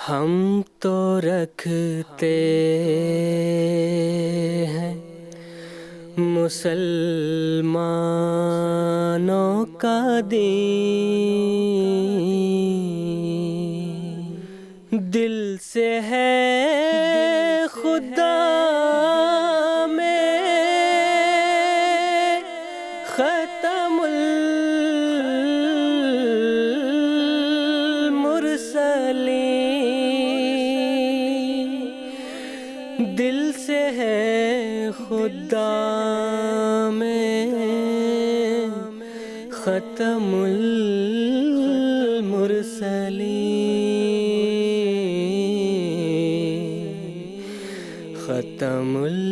ہم تو رکھتے ہیں مسلمانوں کا دین، دل سے ہے خدا میں ختم المرسلین، دل سے ہے خدا میں ختم المرسلین، ختم المرسلین۔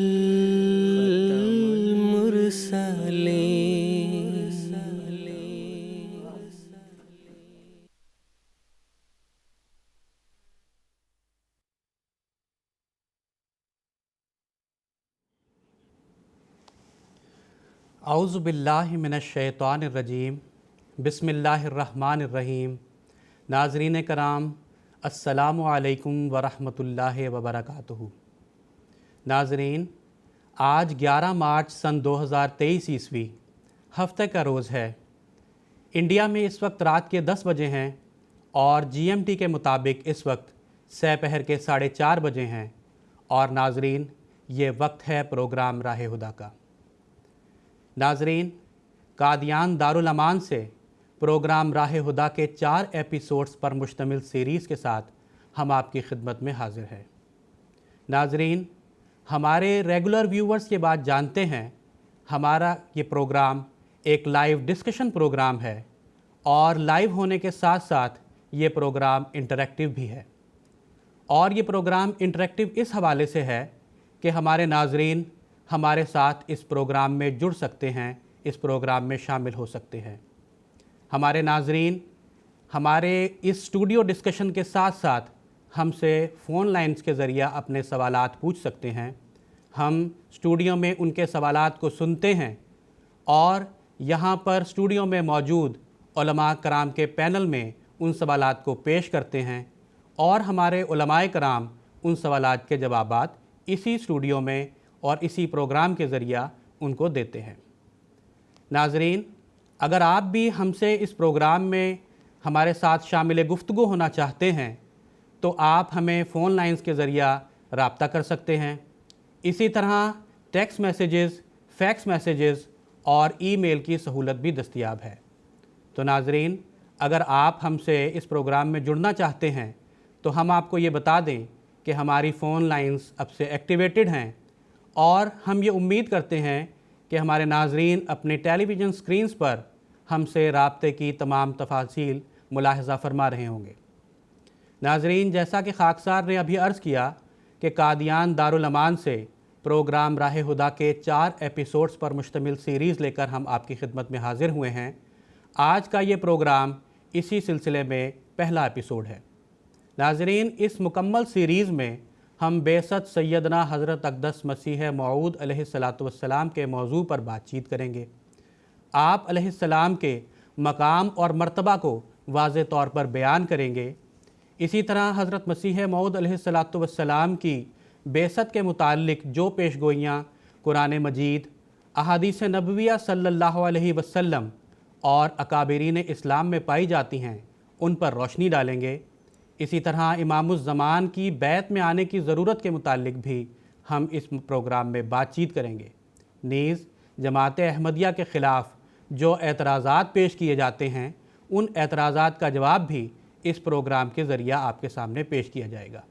اعوذ باللہ من الشیطان الرجیم، بسم اللہ الرحمن الرحیم۔ ناظرین کرام، السلام علیکم ورحمۃ اللہ وبرکاتہ۔ ناظرین، آج 11 مارچ سن 2023 عیسوی ہفتہ کا روز ہے۔ انڈیا میں اس وقت رات کے 10 بجے ہیں اور جی ایم ٹی کے مطابق اس وقت سہ پہر کے 4:30 بجے ہیں، اور ناظرین یہ وقت ہے پروگرام راہ ہدیٰ کا۔ ناظرین، قادیان دارالامان سے پروگرام راہ ہدیٰ کے 4 ایپیسوڈز پر مشتمل سیریز کے ساتھ ہم آپ کی خدمت میں حاضر ہیں۔ ناظرین، ہمارے ریگولر ویورز کے بعد جانتے ہیں ہمارا یہ پروگرام ایک لائیو ڈسکشن پروگرام ہے، اور لائیو ہونے کے ساتھ ساتھ یہ پروگرام انٹریکٹیو بھی ہے۔ اور یہ پروگرام انٹریکٹیو اس حوالے سے ہے کہ ہمارے ناظرین ہمارے ساتھ اس پروگرام میں جڑ سکتے ہیں، اس پروگرام میں شامل ہو سکتے ہیں۔ ہمارے ناظرین ہمارے اس اسٹوڈیو ڈسکشن کے ساتھ ساتھ ہم سے فون لائنز کے ذریعہ اپنے سوالات پوچھ سکتے ہیں۔ ہم اسٹوڈیو میں ان کے سوالات کو سنتے ہیں، اور یہاں پر اسٹوڈیو میں موجود علماء کرام کے پینل میں ان سوالات کو پیش کرتے ہیں، اور ہمارے علماء کرام ان سوالات کے جوابات اسی اسٹوڈیو میں اور اسی پروگرام کے ذریعہ ان کو دیتے ہیں۔ ناظرین، اگر آپ بھی ہم سے اس پروگرام میں ہمارے ساتھ شامل گفتگو ہونا چاہتے ہیں تو آپ ہمیں فون لائنز کے ذریعہ رابطہ کر سکتے ہیں۔ اسی طرح ٹیکسٹ میسیجز، فیکس میسیجز اور ای میل کی سہولت بھی دستیاب ہے۔ تو ناظرین، اگر آپ ہم سے اس پروگرام میں جڑنا چاہتے ہیں تو ہم آپ کو یہ بتا دیں کہ ہماری فون لائنز اب سے ایکٹیویٹڈ ہیں، اور ہم یہ امید کرتے ہیں کہ ہمارے ناظرین اپنے ٹیلی ویژن سکرینز پر ہم سے رابطے کی تمام تفاصیل ملاحظہ فرما رہے ہوں گے۔ ناظرین، جیسا کہ خاکسار نے ابھی عرض کیا کہ قادیان دارالامان سے پروگرام راہ ہدیٰ کے 4 ایپیسوڈز پر مشتمل سیریز لے کر ہم آپ کی خدمت میں حاضر ہوئے ہیں۔ آج کا یہ پروگرام اسی سلسلے میں پہلا ایپیسوڈ ہے۔ ناظرین، اس مکمل سیریز میں ہم بعثت سیدنا حضرت اقدس مسیح موعود علیہ السلام کے موضوع پر بات چیت کریں گے۔ آپ علیہ السلام کے مقام اور مرتبہ کو واضح طور پر بیان کریں گے۔ اسی طرح حضرت مسیح موعود علیہ السلام کی بعثت کے متعلق جو پیش گوئیاں قرآن مجید، احادیث نبویہ صلی اللہ علیہ وسلم اور اکابرین اسلام میں پائی جاتی ہیں، ان پر روشنی ڈالیں گے۔ اسی طرح امام الزمان کی بیعت میں آنے کی ضرورت کے متعلق بھی ہم اس پروگرام میں بات چیت کریں گے۔ نیز جماعت احمدیہ کے خلاف جو اعتراضات پیش کیے جاتے ہیں، ان اعتراضات کا جواب بھی اس پروگرام کے ذریعہ آپ کے سامنے پیش کیا جائے گا۔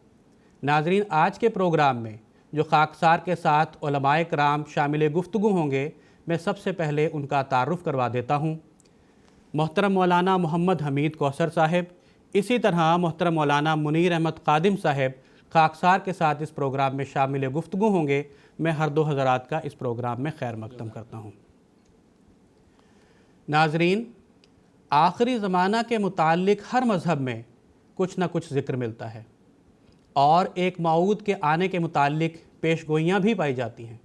ناظرین، آج کے پروگرام میں جو خاکسار کے ساتھ علماء کرام شامل گفتگو ہوں گے، میں سب سے پہلے ان کا تعارف کروا دیتا ہوں۔ محترم مولانا محمد حمید کوثر صاحب، اسی طرح محترم مولانا منیر احمد قادم صاحب خاکسار کے ساتھ اس پروگرام میں شامل گفتگو ہوں گے۔ میں ہر دو حضرات کا اس پروگرام میں خیر مقدم کرتا ہوں۔ ناظرین، آخری زمانہ کے متعلق ہر مذہب میں کچھ نہ کچھ ذکر ملتا ہے، اور ایک موعود کے آنے کے متعلق پیش گوئیاں بھی پائی جاتی ہیں۔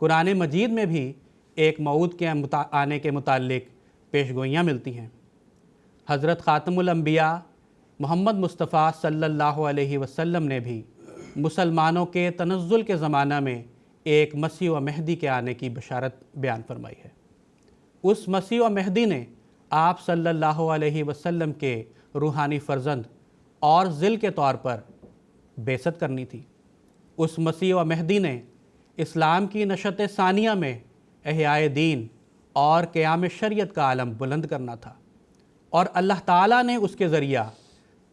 قرآن مجید میں بھی ایک موعود کے آنے کے متعلق پیش گوئیاں ملتی ہیں۔ حضرت خاتم الانبیاء محمد مصطفیٰ صلی اللہ علیہ وسلم نے بھی مسلمانوں کے تنزل کے زمانہ میں ایک مسیح و مہدی کے آنے کی بشارت بیان فرمائی ہے۔ اس مسیح و مہدی نے آپ صلی اللہ علیہ وسلم کے روحانی فرزند اور ذل کے طور پر بعثت کرنی تھی۔ اس مسیح و مہدی نے اسلام کی نشت ثانیہ میں احیاء دین اور قیام شریعت کا عالم بلند کرنا تھا، اور اللہ تعالیٰ نے اس کے ذریعہ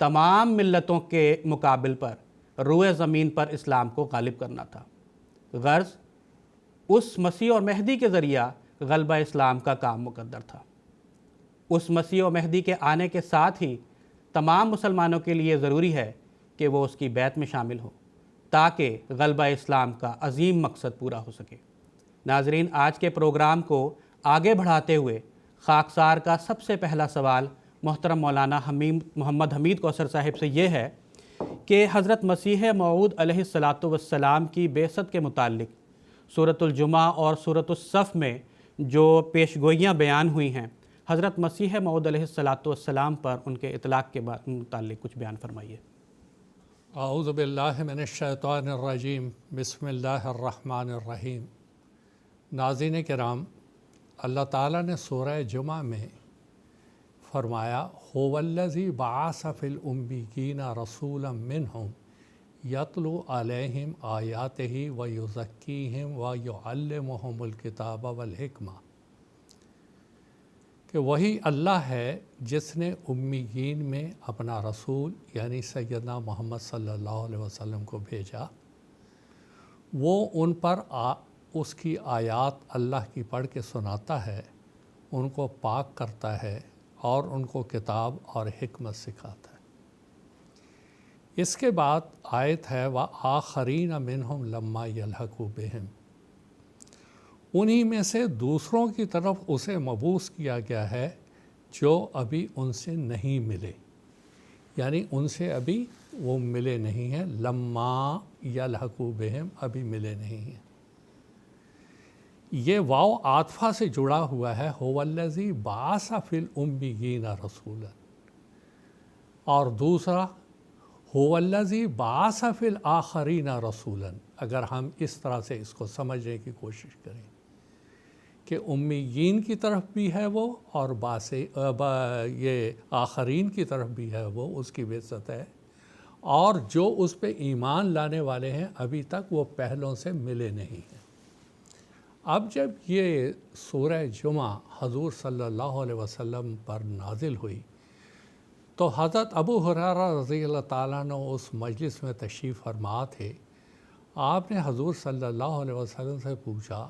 تمام ملتوں کے مقابل پر روئے زمین پر اسلام کو غالب کرنا تھا۔ غرض اس مسیح اور مہدی کے ذریعہ غلبہ اسلام کا کام مقدر تھا۔ اس مسیح و مہدی کے آنے کے ساتھ ہی تمام مسلمانوں کے لیے ضروری ہے کہ وہ اس کی بیعت میں شامل ہوں تاکہ غلبہ اسلام کا عظیم مقصد پورا ہو سکے۔ ناظرین، آج کے پروگرام کو آگے بڑھاتے ہوئے خاکسار کا سب سے پہلا سوال محترم مولانا محمد حمید کوثر صاحب سے یہ ہے کہ حضرت مسیح موعود علیہ السلام کی بعثت کے متعلق سورۃ الجمعہ اور سورۃ الصف میں جو پیشگوئیاں بیان ہوئی ہیں، حضرت مسیح موعود علیہ السلام پر ان کے اطلاق کے متعلق کچھ بیان فرمائیے۔ اعوذ باللہ من الشیطان الرجیم، بسم اللہ الرحمن الرحیم۔ ناظرین کرام، اللہ تعالیٰ نے سورہ جمعہ میں فرمایا هو الذی بعث فی الامیین رسولا منہم یتلو علیہم آیاتہ ویزکیہم ویعلمہم الکتاب والحکمہ، کہ وہی اللہ ہے جس نے امیین میں اپنا رسول یعنی سیدنا محمد صلی اللہ علیہ وسلم کو بھیجا۔ وہ ان پر اس کی آیات اللہ کی پڑھ کے سناتا ہے، ان کو پاک کرتا ہے اور ان کو کتاب اور حکمت سکھاتا ہے۔ اس کے بعد آیت ہے وَآخَرِينَ مِنْهُمْ لَمَّا يَلْحَقُوا بِهِمْ، انہی میں سے دوسروں کی طرف اسے مبعوث کیا گیا ہے جو ابھی ان سے نہیں ملے، یعنی ان سے ابھی وہ ملے نہیں ہیں، لما یلحقوا بہم، ابھی ملے نہیں ہیں۔ یہ واو عاطفہ سے جڑا ہوا ہے، هو الذی بعث فی الامیین رسولا، اور دوسرا هو الذی بعث فی الآخرین رسولا۔ اگر ہم اس طرح سے اس کو سمجھنے کی کوشش کریں کہ امیین کی طرف بھی ہے وہ اور یہ آخرین کی طرف بھی ہے وہ، اس کی بعثت ہے، اور جو اس پہ ایمان لانے والے ہیں ابھی تک وہ پہلوں سے ملے نہیں ہیں۔ اب جب یہ سورہ جمعہ حضور صلی اللہ علیہ وسلم پر نازل ہوئی تو حضرت ابو ہریرہ رضی اللہ تعالیٰ عنہ اس مجلس میں تشریف فرما تھے۔ آپ نے حضور صلی اللہ علیہ وسلم سے پوچھا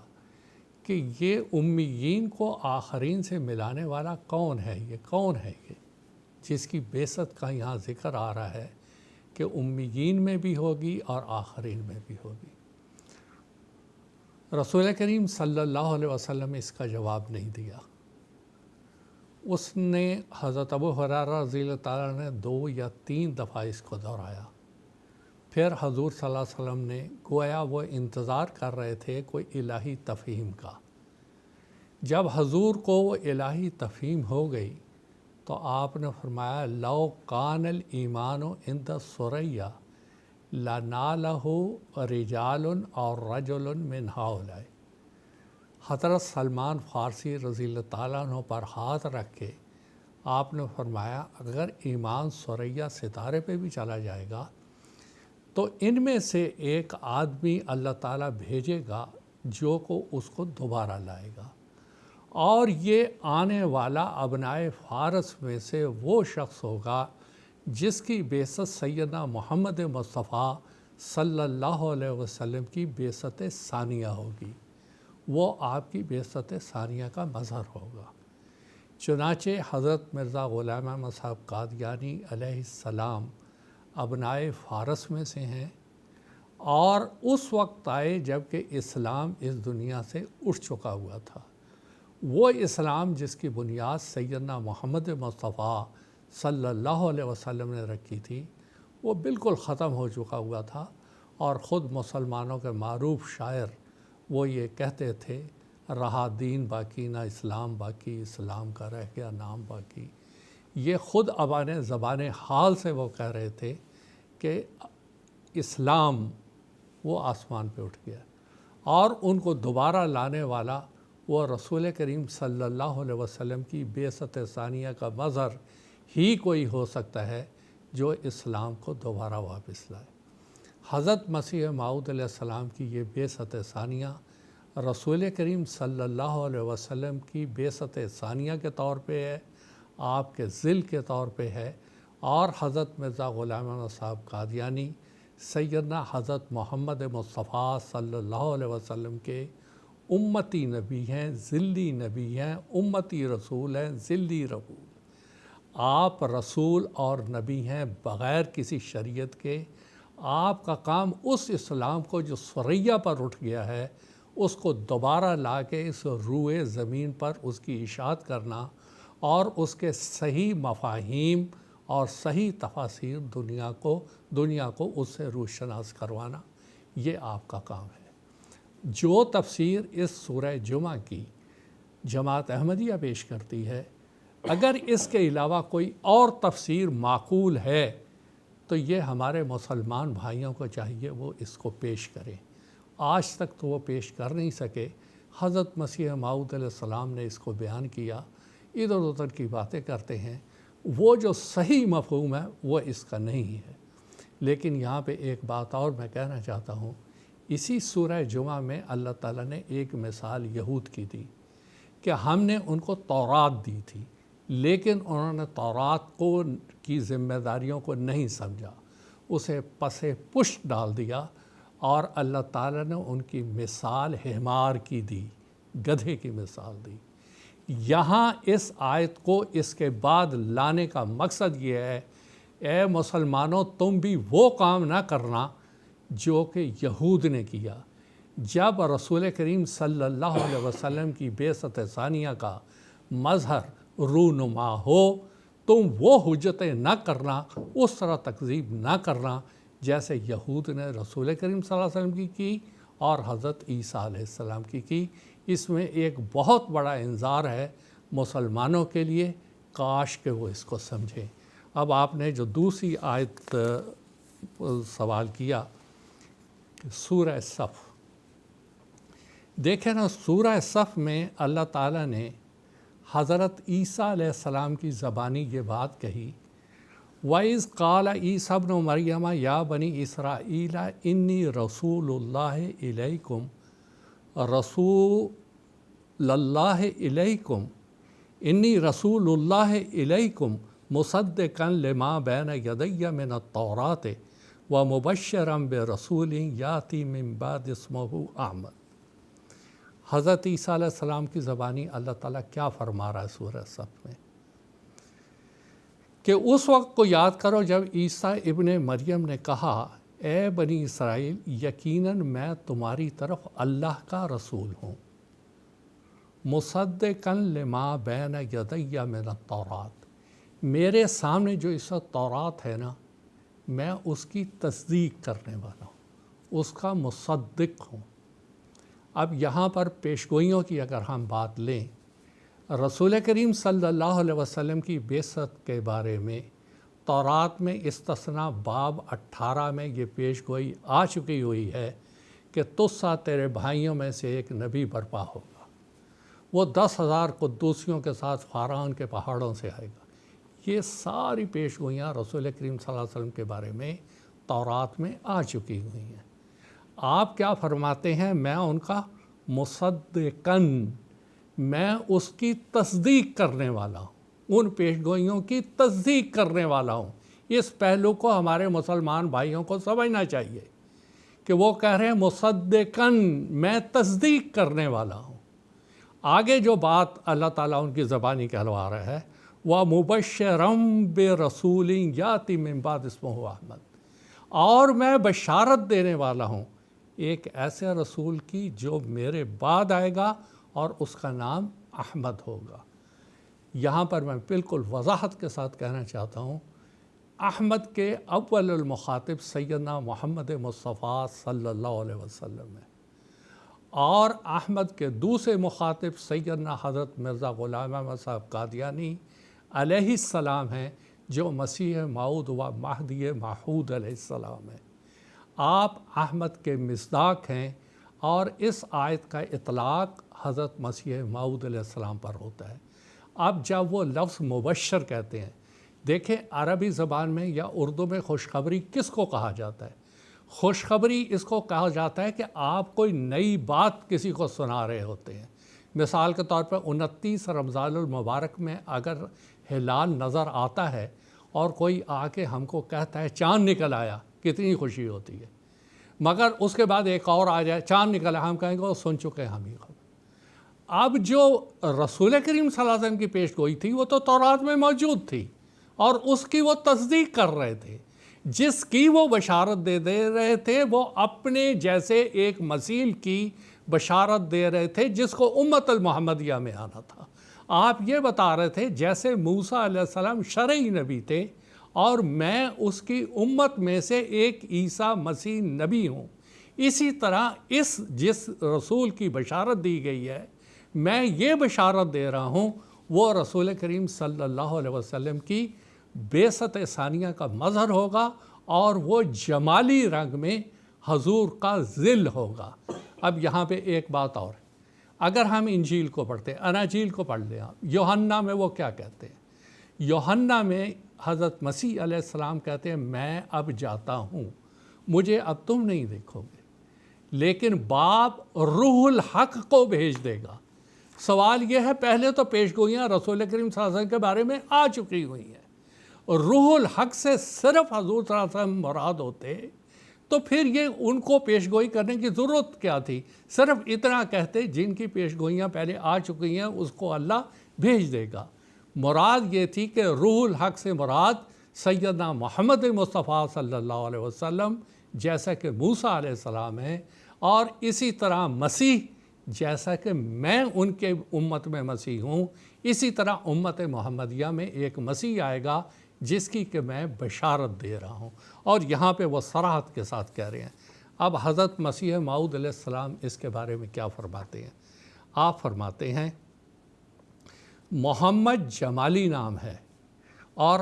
کہ یہ امیین کو آخرین سے ملانے والا کون ہے؟ یہ کون ہے یہ جس کی بعثت کا یہاں ذکر آ رہا ہے کہ امیین میں بھی ہوگی اور آخرین میں بھی ہوگی؟ رسول کریم صلی اللہ علیہ وسلم اس کا جواب نہیں دیا۔ اس نے حضرت ابو ہریرہ رضی اللہ تعالیٰ نے 2 یا 3 دفعہ اس کو دہرایا۔ پھر حضور صلی اللہ علیہ وسلم نے گویا وہ انتظار کر رہے تھے کوئی الہی تفہیم کا۔ جب حضور کو وہ الہی تفہیم ہو گئی تو آپ نے فرمایا لو کان الایمان عند الثریہ لنالہ رجال اور رجل من ہؤلاء۔ حضرت سلمان فارسی رضی اللہ تعالیٰ عنہ پر ہاتھ رکھ کے آپ نے فرمایا اگر ایمان ثریہ ستارے پہ بھی چلا جائے گا تو ان میں سے ایک آدمی اللہ تعالیٰ بھیجے گا جو کو اس کو دوبارہ لائے گا، اور یہ آنے والا ابنائے فارس میں سے وہ شخص ہوگا جس کی بعثت سیدنا محمد مصطفیٰ صلی اللہ علیہ وسلم کی بعثت ثانیہ ہوگی، وہ آپ کی بعثت ثانیہ کا مظہر ہوگا۔ چنانچہ حضرت مرزا غلام احمد صاحب قادیانی علیہ السلام ابنائے فارس میں سے ہیں، اور اس وقت آئے جب کہ اسلام اس دنیا سے اٹھ چکا ہوا تھا۔ وہ اسلام جس کی بنیاد سیدنا محمد مصطفیٰ صلی اللہ علیہ وسلم نے رکھی تھی وہ بالکل ختم ہو چکا ہوا تھا، اور خود مسلمانوں کے معروف شاعر وہ یہ کہتے تھے رہا دین باقی نہ اسلام باقی، اسلام کا رہ گیا نام باقی۔ یہ خود اپنے زبان حال سے وہ کہہ رہے تھے کہ اسلام وہ آسمان پہ اٹھ گیا، اور ان کو دوبارہ لانے والا وہ رسول کریم صلی اللہ علیہ وسلم کی بعثت ثانیہ کا مظہر ہی کوئی ہو سکتا ہے جو اسلام کو دوبارہ واپس لائے۔ حضرت مسیح موعود علیہ السلام کی یہ بعثت ثانیہ رسول کریم صلی اللہ علیہ وسلم کی بعثت ثانیہ کے طور پہ ہے، آپ کے ذل کے طور پہ ہے، اور حضرت مرزا غلام احمد صاحب قادیانی سیدنا حضرت محمد مصطفیٰ صلی اللہ علیہ وسلم کے امتی نبی ہیں، ذلی نبی ہیں، امتی رسول ہیں، ذلی رسول۔ آپ رسول اور نبی ہیں بغیر کسی شریعت کے۔ آپ کا کام اس اسلام کو جو ثریا پر اٹھ گیا ہے اس کو دوبارہ لا کے اس روئے زمین پر اس کی اشاعت کرنا اور اس کے صحیح مفاہیم اور صحیح تفاسیر دنیا کو اس سے روشناس کروانا، یہ آپ کا کام ہے۔ جو تفسیر اس سورہ جمعہ کی جماعت احمدیہ پیش کرتی ہے، اگر اس کے علاوہ کوئی اور تفسیر معقول ہے تو یہ ہمارے مسلمان بھائیوں کو چاہیے وہ اس کو پیش کریں۔ آج تک تو وہ پیش کر نہیں سکے۔ حضرت مسیح موعود علیہ السلام نے اس کو بیان کیا، ادھر ادھر کی باتیں کرتے ہیں، وہ جو صحیح مفہوم ہے وہ اس کا نہیں ہے۔ لیکن یہاں پہ ایک بات اور میں کہنا چاہتا ہوں، اسی سورہ جمعہ میں اللہ تعالیٰ نے ایک مثال یہود کی دی کہ ہم نے ان کو تورات دی تھی، لیکن انہوں نے تورات کی ذمہ داریوں کو نہیں سمجھا، اسے پس پشت ڈال دیا، اور اللہ تعالیٰ نے ان کی مثال حمار کی دی، گدھے کی مثال دی۔ یہاں اس آیت کو اس کے بعد لانے کا مقصد یہ ہے، اے مسلمانوں تم بھی وہ کام نہ کرنا جو کہ یہود نے کیا۔ جب رسول کریم صلی اللہ علیہ وسلم کی بعثت ثانیہ کا مظہر رونما ہو، تم وہ حجتیں نہ کرنا، اس طرح تکذیب نہ کرنا جیسے یہود نے رسول کریم صلی اللہ علیہ وسلم کی اور حضرت عیسیٰ علیہ السلام کی۔ اس میں ایک بہت بڑا انذار ہے مسلمانوں کے لیے، کاش کہ وہ اس کو سمجھیں۔ اب آپ نے جو دوسری آیت سوال کیا، سورہ صف، دیکھیں نا، سورہ صف میں اللہ تعالیٰ نے حضرت عیسیٰ علیہ السلام کی زبانی یہ بات کہی، وَإِذْ قَالَ عِيسَى ابْنُ مَرْيَمَ يَا بَنِي إِسْرَائِيلَ إِنِّي رَسُولُ اللَّهِ إِلَيْكُمْ رَسُولُ اللَّهِ إِلَيْكُمْ إِنِّي رَسُولُ اللَّهِ إِلَيْكُمْ مُصَدِّقًا لِمَا بَيْنَ يَدَيَّ مِنَ التَّوْرَاةِ وَمُبَشِّرًا بِرَسُولٍ يَأْتِي مِن بَعْدِي اسْمُهُ أَحْمَدُ۔ حضرت عیسیٰ علیہ السلام کی زبانی اللہ تعالیٰ کیا فرما رہا ہے سورہ صف میں، کہ اس وقت کو یاد کرو جب عیسیٰ ابن مریم نے کہا، اے بنی اسرائیل، یقیناً میں تمہاری طرف اللہ کا رسول ہوں، مصدقاً لما بین یدی من التورات، میرے سامنے جو اس وقت تورات ہے نا، میں اس کی تصدیق کرنے والا ہوں، اس کا مصدق ہوں۔ اب یہاں پر پیشگوئیوں کی اگر ہم بات لیں، رسول کریم صلی اللہ علیہ وسلم کی بعثت کے بارے میں تورات میں استثناء باب 18 میں یہ پیشگوئی آ چکی ہوئی ہے کہ تجھ تیرے بھائیوں میں سے ایک نبی برپا ہوگا، وہ 10,000 قدوسیوں کے ساتھ فاران کے پہاڑوں سے آئے گا۔ یہ ساری پیشگوئیاں رسول کریم صلی اللہ علیہ وسلم کے بارے میں تورات میں آ چکی ہوئی ہیں۔ آپ کیا فرماتے ہیں؟ میں ان کا مصدقاً، میں اس کی تصدیق کرنے والا ہوں، ان پیشگوئیوں کی تصدیق کرنے والا ہوں۔ اس پہلو کو ہمارے مسلمان بھائیوں کو سمجھنا چاہیے کہ وہ کہہ رہے ہیں مصدقاً، میں تصدیق کرنے والا ہوں۔ آگے جو بات اللہ تعالیٰ ان کی زبانی کہلوا رہا ہے، وَمُبَشِّرًا بِرَسُولٍ يَأْتِي مِن بَعْدِي اسْمُهُ أَحْمَدُ، اور میں بشارت دینے والا ہوں ایک ایسے رسول کی جو میرے بعد آئے گا اور اس کا نام احمد ہوگا۔ یہاں پر میں بالکل وضاحت کے ساتھ کہنا چاہتا ہوں، احمد کے اول المخاطب سیدنا محمد مصطفیٰ صلی اللہ علیہ وسلم ہے، اور احمد کے دوسرے مخاطب سیدنا حضرت مرزا غلام احمد صاحب قادیانی علیہ السلام ہیں جو مسیح موعود و مہدی موعود علیہ السلام ہیں۔ آپ احمد کے مصداق ہیں اور اس آیت کا اطلاق حضرت مسیح موعود علیہ السلام پر ہوتا ہے۔ اب جب وہ لفظ مبشر کہتے ہیں، دیکھیں عربی زبان میں یا اردو میں خوشخبری کس کو کہا جاتا ہے؟ خوشخبری اس کو کہا جاتا ہے کہ آپ کوئی نئی بات کسی کو سنا رہے ہوتے ہیں۔ مثال کے طور پر 29 رمضان المبارک میں اگر ہلال نظر آتا ہے اور کوئی آ کے ہم کو کہتا ہے چاند نکل آیا، کتنی خوشی ہوتی ہے۔ مگر اس کے بعد ایک اور آ جائے چاند نکل آیا، ہم کہیں گے وہ سن چکے ہم ہی خبر۔ اب جو رسول کریم صلی اللہ علیہ وسلم کی پیش گوئی تھی وہ تو تورات میں موجود تھی اور اس کی وہ تصدیق کر رہے تھے، جس کی وہ بشارت دے رہے تھے وہ اپنے جیسے ایک مسیح کی بشارت دے رہے تھے جس کو امت المحمدیہ میں آنا تھا۔ آپ یہ بتا رہے تھے جیسے موسیٰ علیہ السلام شرعی نبی تھے اور میں اس کی امت میں سے ایک عیسیٰ مسیح نبی ہوں، اسی طرح جس رسول کی بشارت دی گئی ہے میں یہ بشارت دے رہا ہوں وہ رسول کریم صلی اللہ علیہ وسلم کی بعثت ثانیہ کا مظہر ہوگا اور وہ جمالی رنگ میں حضور کا ظل ہوگا۔ اب یہاں پہ ایک بات اور، اگر ہم انجیل کو پڑھتے ہیں، اناجیل کو پڑھ لیں آپ، یوحنا میں وہ کیا کہتے ہیں؟ یوحنا میں حضرت مسیح علیہ السلام کہتے ہیں میں اب جاتا ہوں، مجھے اب تم نہیں دیکھو گے، لیکن باپ روح الحق کو بھیج دے گا۔ سوال یہ ہے پہلے تو پیش گوئیاں رسول کریم صلی اللہ علیہ وسلم کے بارے میں آ چکی ہوئی ہیں، روح الحق سے صرف حضور صلی اللہ علیہ وسلم مراد ہوتے تو پھر یہ ان کو پیش گوئی کرنے کی ضرورت کیا تھی؟ صرف اتنا کہتے جن کی پیش گوئیاں پہلے آ چکی ہیں اس کو اللہ بھیج دے گا۔ مراد یہ تھی کہ روح الحق سے مراد سیدنا محمد مصطفیٰ صلی اللہ علیہ وسلم جیسا کہ موسیٰ علیہ السلام ہیں، اور اسی طرح مسیح جیسا کہ میں ان کے امت میں مسیح ہوں، اسی طرح امت محمدیہ میں ایک مسیح آئے گا جس کی کہ میں بشارت دے رہا ہوں، اور یہاں پہ وہ صراحت کے ساتھ کہہ رہے ہیں۔ اب حضرت مسیح موعود علیہ السلام اس کے بارے میں کیا فرماتے ہیں؟ آپ فرماتے ہیں محمد جمالی نام ہے اور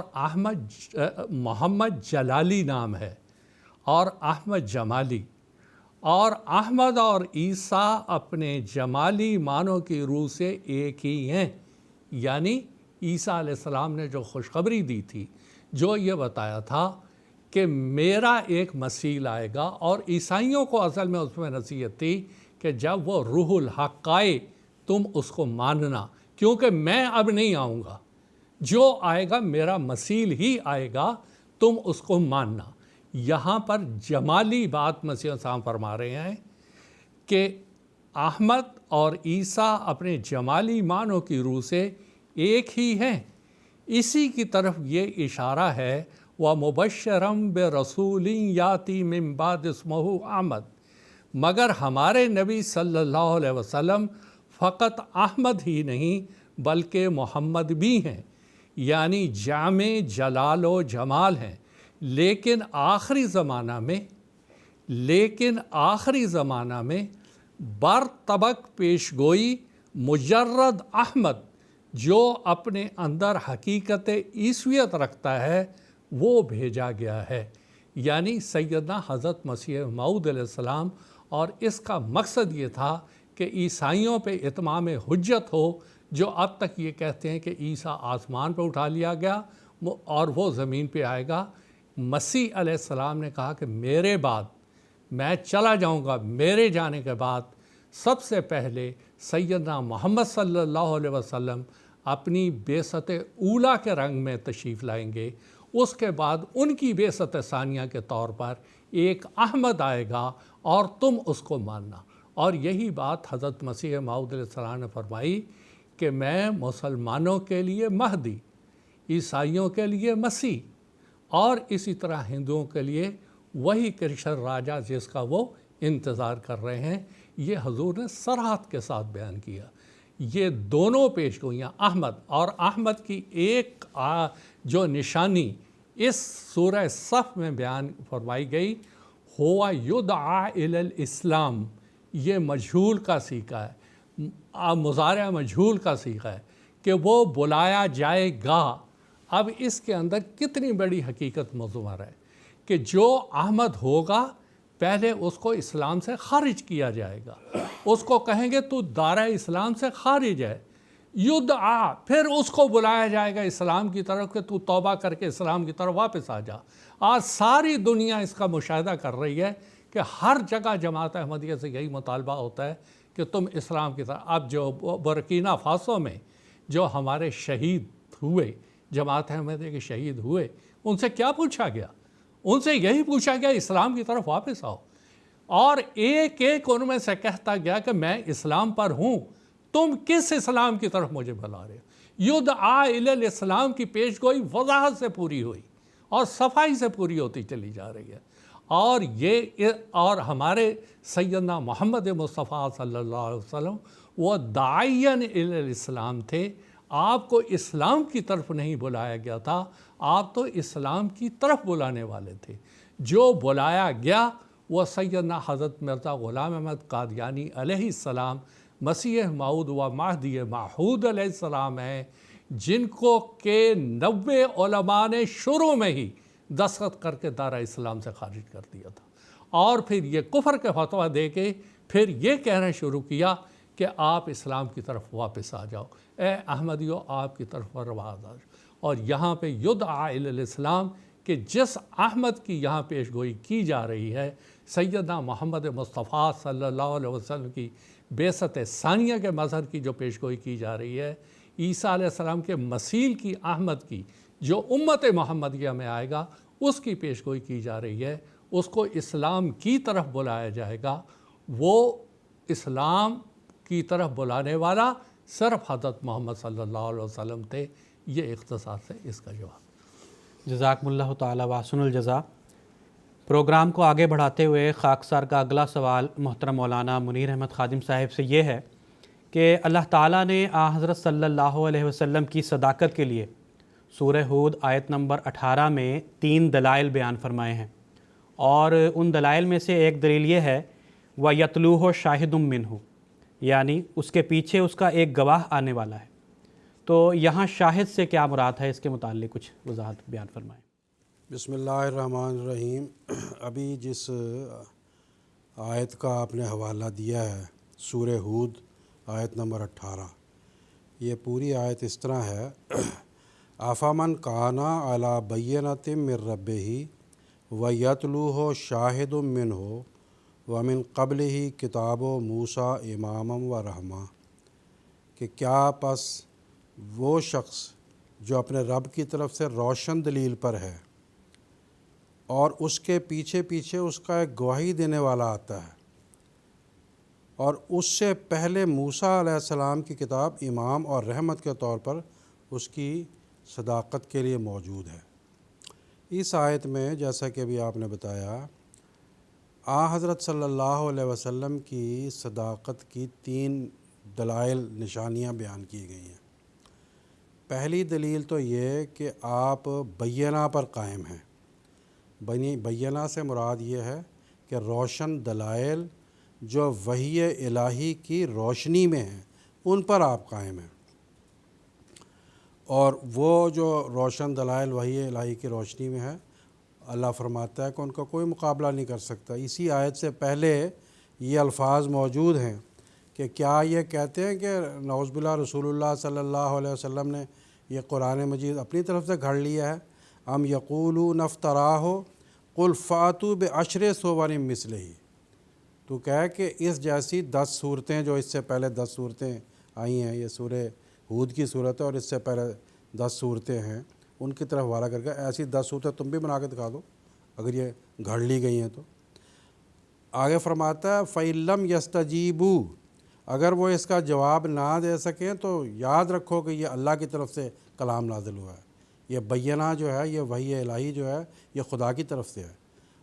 محمد جلالی نام ہے اور احمد جمالی، اور احمد اور عیسیٰ اپنے جمالی معنوں کی روح سے ایک ہی ہیں۔ یعنی عیسیٰ علیہ السلام نے جو خوشخبری دی تھی، جو یہ بتایا تھا کہ میرا ایک مسیح آئے گا، اور عیسائیوں کو اصل میں اس میں نصیحت تھی کہ جب وہ روح الحق آئے تم اس کو ماننا، کیونکہ میں اب نہیں آؤں گا، جو آئے گا میرا مسیح ہی آئے گا، تم اس کو ماننا۔ یہاں پر جمالی بات مسیح السلام فرما رہے ہیں کہ احمد اور عیسیٰ اپنے جمالی معنوں کی روح سے ایک ہی ہیں۔ اسی کی طرف یہ اشارہ ہے وَمُبَشِّرًا بِرَسُولٍ يَأْتِي مِن بَعْدِهِ اسْمُهُ احمد، مگر ہمارے نبی صلی اللہ علیہ وسلم فقط احمد ہی نہیں بلکہ محمد بھی ہیں، یعنی جامع جلال و جمال ہیں، لیکن آخری زمانہ میں برطبق پیش گوئی مجرد احمد جو اپنے اندر حقیقت عیسویت رکھتا ہے وہ بھیجا گیا ہے، یعنی سیدنا حضرت مسیح موعود علیہ السلام۔ اور اس کا مقصد یہ تھا کہ عیسائیوں پہ اتمام حجت ہو، جو اب تک یہ کہتے ہیں کہ عیسیٰ آسمان پہ اٹھا لیا گیا اور وہ زمین پہ آئے گا۔ مسیح علیہ السلام نے کہا کہ میرے بعد میں چلا جاؤں گا، میرے جانے کے بعد سب سے پہلے سیدنا محمد صلی اللہ علیہ وسلم اپنی بعثت اولیٰ کے رنگ میں تشریف لائیں گے، اس کے بعد ان کی بعثت ثانیہ کے طور پر ایک احمد آئے گا اور تم اس کو ماننا۔ اور یہی بات حضرت مسیح موعود علیہ السلام نے فرمائی کہ میں مسلمانوں کے لیے مہدی، عیسائیوں کے لیے مسیح، اور اسی طرح ہندوؤں کے لیے وہی کرشن راجا جس کا وہ انتظار کر رہے ہیں۔ یہ حضور نے صراحت کے ساتھ بیان کیا۔ یہ دونوں پیش گوئیاں احمد اور احمد کی ایک جو نشانی اس سورہ صف میں بیان فرمائی گئی، ہوا یدعا الی الاسلام، یہ مجہول کا سیغہ ہے، مضارع مجہول کا سیغہ ہے کہ وہ بلایا جائے گا۔ اب اس کے اندر کتنی بڑی حقیقت مضمر ہے کہ جو احمد ہوگا پہلے اس کو اسلام سے خارج کیا جائے گا، اس کو کہیں گے تو دائرہ اسلام سے خارج ہے، یدعا، پھر اس کو بلایا جائے گا اسلام کی طرف کہ تو توبہ کر کے اسلام کی طرف واپس آ جا۔ آج ساری دنیا اس کا مشاہدہ کر رہی ہے کہ ہر جگہ جماعت احمدیہ سے یہی مطالبہ ہوتا ہے کہ تم اسلام کی طرف۔ اب جو برکینا فاسو میں جو ہمارے شہید ہوئے، جماعت احمدیہ کے شہید ہوئے، ان سے کیا پوچھا گیا؟ ان سے یہی پوچھا گیا اسلام کی طرف واپس آؤ، اور ایک ایک ان میں سے کہتا گیا کہ میں اسلام پر ہوں، تم کس اسلام کی طرف مجھے بلا رہے ہو؟ یدعا الی الاسلام کی پیش گوئی وضاحت سے پوری ہوئی اور صفائی سے پوری ہوتی چلی جا رہی ہے۔ اور ہمارے سیدنا محمد مصطفیٰ صلی اللہ علیہ وسلم وہ داعین الی الاسلام تھے، آپ کو اسلام کی طرف نہیں بلایا گیا تھا، آپ تو اسلام کی طرف بلانے والے تھے۔ جو بلایا گیا وہ سیدنا حضرت مرزا غلام احمد قادیانی علیہ السلام، مسیح موعود و مہدی موعود علیہ السلام ہیں، جن کو کہ 90 علماء نے شروع میں ہی دستخط کر کے دائرہ اسلام سے خارج کر دیا تھا، اور پھر یہ کفر کے فتویٰ دے کے پھر یہ کہنا شروع کیا کہ آپ اسلام کی طرف واپس آ جاؤ، اے احمدیو آپ کی طرف واپس آ جاؤ۔ اور یہاں پہ یدعا الی الاسلام کہ جس احمد کی یہاں پیش گوئی کی جا رہی ہے، سیدنا محمد مصطفیٰ صلی اللہ علیہ وسلم کی بعثت ثانیہ کے مظہر کی جو پیش گوئی کی جا رہی ہے، عیسیٰ علیہ السلام کے مثیل کی احمد کی جو امت محمدیہ میں آئے گا اس کی پیش گوئی کی جا رہی ہے، اس کو اسلام کی طرف بلایا جائے گا۔ وہ اسلام کی طرف بلانے والا صرف حضرت محمد صلی اللہ علیہ وسلم تھے۔ یہ اختصار سے اس کا جواب۔ جزاکم اللہ تعالی واحسن الجزا۔ پروگرام کو آگے بڑھاتے ہوئے خاکسار کا اگلا سوال محترم مولانا منیر احمد خادم صاحب سے یہ ہے کہ اللہ تعالیٰ نے حضرت صلی اللہ علیہ وسلم کی صداقت کے لیے سورہ ہود آیت نمبر 18 میں 3 دلائل بیان فرمائے ہیں، اور ان دلائل میں سے ایک دلیل یہ ہے وَيَتْلُوهُ شَاهِدٌ مِّنْهُ، یعنی اس کے پیچھے اس کا ایک گواہ آنے والا ہے۔ تو یہاں شاہد سے کیا مراد ہے، اس کے متعلق کچھ وضاحت بیان فرمائیں۔ بسم اللہ الرحمن الرحیم۔ ابھی جس آیت کا آپ نے حوالہ دیا ہے سورہ ہود آیت نمبر 18، یہ پوری آیت اس طرح ہے آفامن کانا علی بینۃ من ربہ ویتلوہ شاہد منہ ومن قبلہ کتاب موسیٰ اماما و رحمہ، کہ کیا پس وہ شخص جو اپنے رب کی طرف سے روشن دلیل پر ہے اور اس کے پیچھے پیچھے اس کا ایک گواہی دینے والا آتا ہے، اور اس سے پہلے موسیٰ علیہ السلام کی کتاب امام اور رحمت کے طور پر اس کی صداقت کے لیے موجود ہے۔ اس آیت میں جیسا کہ ابھی آپ نے بتایا حضرت صلی اللہ علیہ وسلم کی صداقت کی 3 دلائل نشانیاں بیان کی گئی ہیں۔ پہلی دلیل تو یہ کہ آپ بینہ پر قائم ہیں۔ بینہ سے مراد یہ ہے کہ روشن دلائل جو وحی الہی کی روشنی میں ہیں ان پر آپ قائم ہیں، اور وہ جو روشن دلائل وحی الہی کی روشنی میں ہے اللہ فرماتا ہے کہ ان کا کوئی مقابلہ نہیں کر سکتا۔ اسی آیت سے پہلے یہ الفاظ موجود ہیں کہ کیا یہ کہتے ہیں کہ نعوذ باللہ رسول اللہ صلی اللہ علیہ وسلم نے یہ قرآن مجید اپنی طرف سے گھڑ لیا ہے؟ ام یقولون افتراہ قل فاتوا بعشر صور مثلہ، تو کہے کہ اس جیسی 10 صورتیں جو اس سے پہلے 10 صورتیں آئی ہیں، یہ سورہ ہود کی صورت ہے اور اس سے پہلے 10 صورتیں ہیں، ان کی طرف حوالہ کر کے ایسی 10 صورتیں تم بھی بنا کے دکھا دو اگر یہ گھڑ لی گئی ہیں تو۔ آگے فرماتا ہے فَإِن لَّمْ يَسْتَجِيبُوا، اگر وہ اس کا جواب نہ دے سکیں تو یاد رکھو کہ یہ اللہ کی طرف سے کلام نازل ہوا ہے، یہ بینہ جو ہے، یہ وحی الہی جو ہے، یہ خدا کی طرف سے ہے،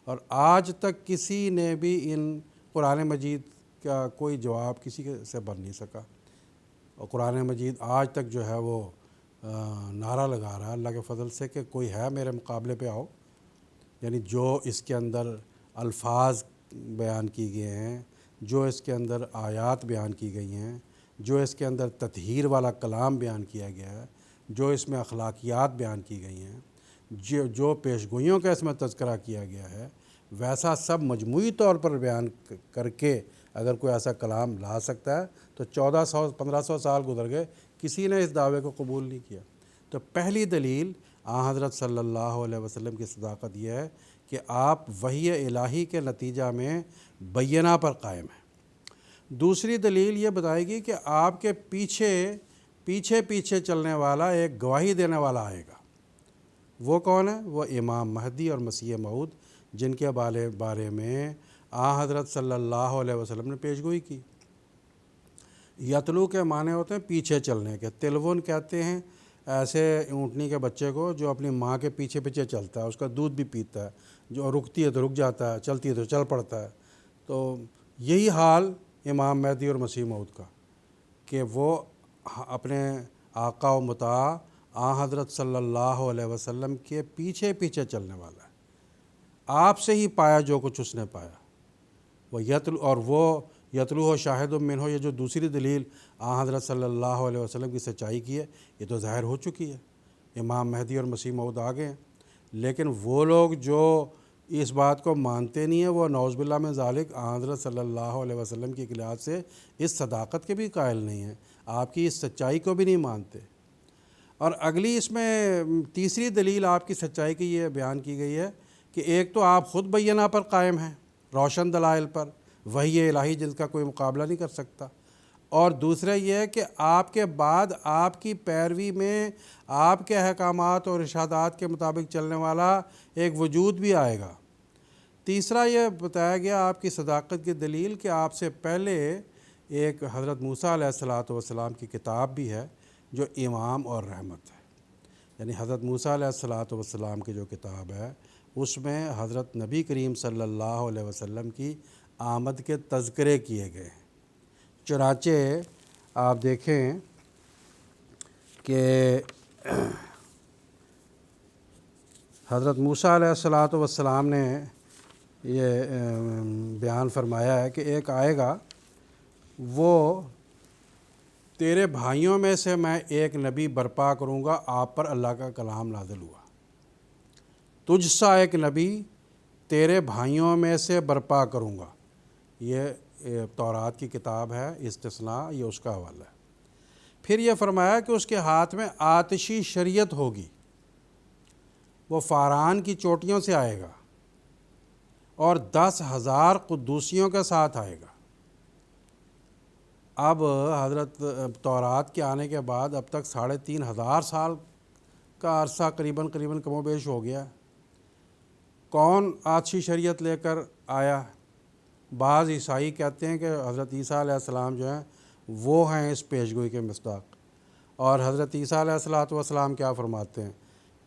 اور آج تک کسی نے بھی ان قرآن مجید کا کوئی جواب کسی سے بن نہیں سکا، اور قرآن مجید آج تک جو ہے وہ نعرہ لگا رہا ہے اللہ کے فضل سے کہ کوئی ہے میرے مقابلے پہ آؤ، یعنی جو اس کے اندر الفاظ بیان کی گئے ہیں، جو اس کے اندر آیات بیان کی گئی ہیں، جو اس کے اندر تطہیر والا کلام بیان کیا گیا ہے، جو اس میں اخلاقیات بیان کی گئی ہیں، جو پیشگوئیوں کا اس میں تذکرہ کیا گیا ہے، ویسا سب مجموعی طور پر بیان کر کے اگر کوئی ایسا کلام لا سکتا ہے تو 1400-1500 سال گزر گئے، کسی نے اس دعوے کو قبول نہیں کیا۔ تو پہلی دلیل حضرت صلی اللہ علیہ وسلم کی صداقت یہ ہے کہ آپ وحی الہی کے نتیجہ میں بینہ پر قائم ہیں۔ دوسری دلیل یہ بتائے گی کہ آپ کے پیچھے چلنے والا ایک گواہی دینے والا آئے گا۔ وہ کون ہے؟ وہ امام مہدی اور مسیح موعود، جن کے بارے میں حضرت صلی اللہ علیہ وسلم نے پیشگوئی کی۔ یتلو کے معنی ہوتے ہیں پیچھے چلنے کے، تلون کہتے ہیں ایسے اونٹنی کے بچے کو جو اپنی ماں کے پیچھے چلتا ہے، اس کا دودھ بھی پیتا ہے، جو رکتی ہے تو رک جاتا ہے، چلتی ہے تو چل پڑتا ہے۔ تو یہی حال امام مہدی اور مسیح موعود کا، کہ وہ اپنے آقا و مطاع حضرت صلی اللہ علیہ وسلم کے پیچھے چلنے والا ہے۔ آپ سے ہی پایا جو کچھ اس نے پایا، وہ یتلو شاہد منہ، یہ جو دوسری دلیل حضرت صلی اللہ علیہ وسلم کی سچائی کی ہے، یہ تو ظاہر ہو چکی ہے، امام مہدی اور مسیح موعود آ گئے ہیں۔ لیکن وہ لوگ جو اس بات کو مانتے نہیں ہیں، وہ نعوذ باللہ من ذالک حضرت صلی اللہ علیہ وسلم کی لحاظ سے اس صداقت کے بھی قائل نہیں ہیں، آپ کی اس سچائی کو بھی نہیں مانتے۔ اور اگلی اس میں تیسری دلیل آپ کی سچائی کی یہ بیان کی گئی ہے کہ ایک تو آپ خود بینہ پر قائم ہیں، روشن دلائل پر، وحی الہی جس کا کوئی مقابلہ نہیں کر سکتا، اور دوسرا یہ ہے کہ آپ کے بعد آپ کی پیروی میں آپ کے احکامات اور ارشادات کے مطابق چلنے والا ایک وجود بھی آئے گا۔ تیسرا یہ بتایا گیا آپ کی صداقت کی دلیل کہ آپ سے پہلے ایک حضرت موسیٰ علیہ السلام کی کتاب بھی ہے جو امام اور رحمت ہے، یعنی حضرت موسیٰ علیہ السلام کی جو کتاب ہے اس میں حضرت نبی کریم صلی اللہ علیہ وسلم کی آمد کے تذکرے کیے گئے ہیں۔ چنانچہ آپ دیکھیں کہ حضرت موسیٰ علیہ السلام نے یہ بیان فرمایا ہے کہ ایک آئے گا، وہ تیرے بھائیوں میں سے میں ایک نبی برپا کروں گا، آپ پر اللہ کا کلام نازل ہوا، تجھ سا ایک نبی تیرے بھائیوں میں سے برپا کروں گا۔ یہ تورات کی کتاب ہے، استثناء یہ اس کا حوالہ ہے۔ پھر یہ فرمایا کہ اس کے ہاتھ میں آتشی شریعت ہوگی، وہ فاران کی چوٹیوں سے آئے گا اور 10,000 قدوسیوں کے ساتھ آئے گا۔ اب حضرت تورات کے آنے کے بعد اب تک 3,500 سال کا عرصہ قریباً کم و بیش ہو گیا۔ کون آتشی شریعت لے کر آیا؟ بعض عیسائی کہتے ہیں کہ حضرت عیسیٰ علیہ السلام جو ہیں وہ ہیں اس پیشگوئی کے مصداق، اور حضرت عیسیٰ علیہ السلام کیا فرماتے ہیں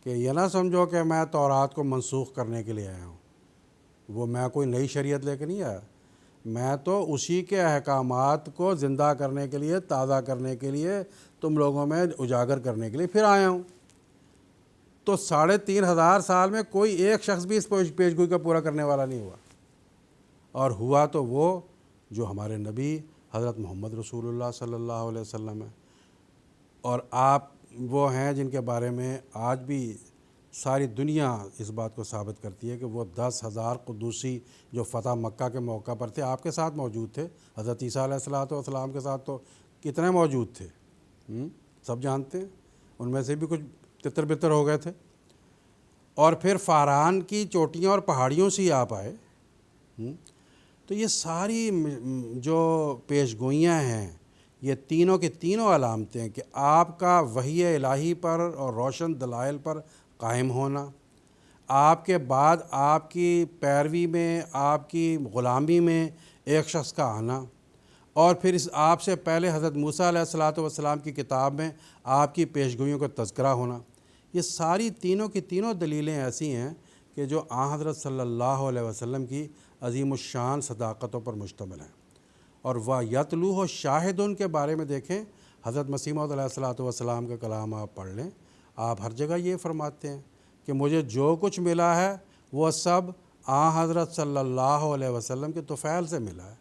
کہ یہ نہ سمجھو کہ میں تورات کو منسوخ کرنے کے لیے آیا ہوں، وہ میں کوئی نئی شریعت لے کے نہیں آیا، میں تو اسی کے احکامات کو زندہ کرنے کے لیے، تازہ کرنے کے لیے، تم لوگوں میں اجاگر کرنے کے لیے پھر آیا ہوں۔ تو 3,500 سال میں کوئی ایک شخص بھی اس پیشگوئی کا پورا کرنے والا نہیں ہوا، اور ہوا تو وہ جو ہمارے نبی حضرت محمد رسول اللہ صلی اللہ علیہ وسلم ہے، اور آپ وہ ہیں جن کے بارے میں آج بھی ساری دنیا اس بات کو ثابت کرتی ہے کہ وہ 10,000 قدوسی جو فتح مکہ کے موقع پر تھے آپ کے ساتھ موجود تھے۔ حضرت عیسیٰ علیہ السلام کے ساتھ تو کتنے موجود تھے سب جانتے ہیں، ان میں سے بھی کچھ تتر بتر ہو گئے تھے۔ اور پھر فاران کی چوٹیوں اور پہاڑیوں سے ہی آپ آئے۔ تو یہ ساری جو پیشگوئیاں ہیں یہ تینوں کی تینوں علامتیں ہیں کہ آپ کا وحی الہی پر اور روشن دلائل پر قائم ہونا، آپ کے بعد آپ کی پیروی میں، آپ کی غلامی میں ایک شخص کا آنا، اور پھر اس آپ سے پہلے حضرت موسیٰ علیہ السلام کی کتاب میں آپ کی پیشگوئیوں کا تذکرہ ہونا، یہ ساری تینوں کی تینوں دلیلیں ایسی ہیں کہ جو حضرت صلی اللہ علیہ وسلم کی عظیم الشان صداقتوں پر مشتمل ہیں۔ اور وہ یتلوہ شاہدون کے بارے میں دیکھیں، حضرت مسیح موعود علیہ السلام کا کلام آپ پڑھ لیں، آپ ہر جگہ یہ فرماتے ہیں کہ مجھے جو کچھ ملا ہے وہ سب حضرت صلی اللہ علیہ وسلم کے طفیل سے ملا ہے۔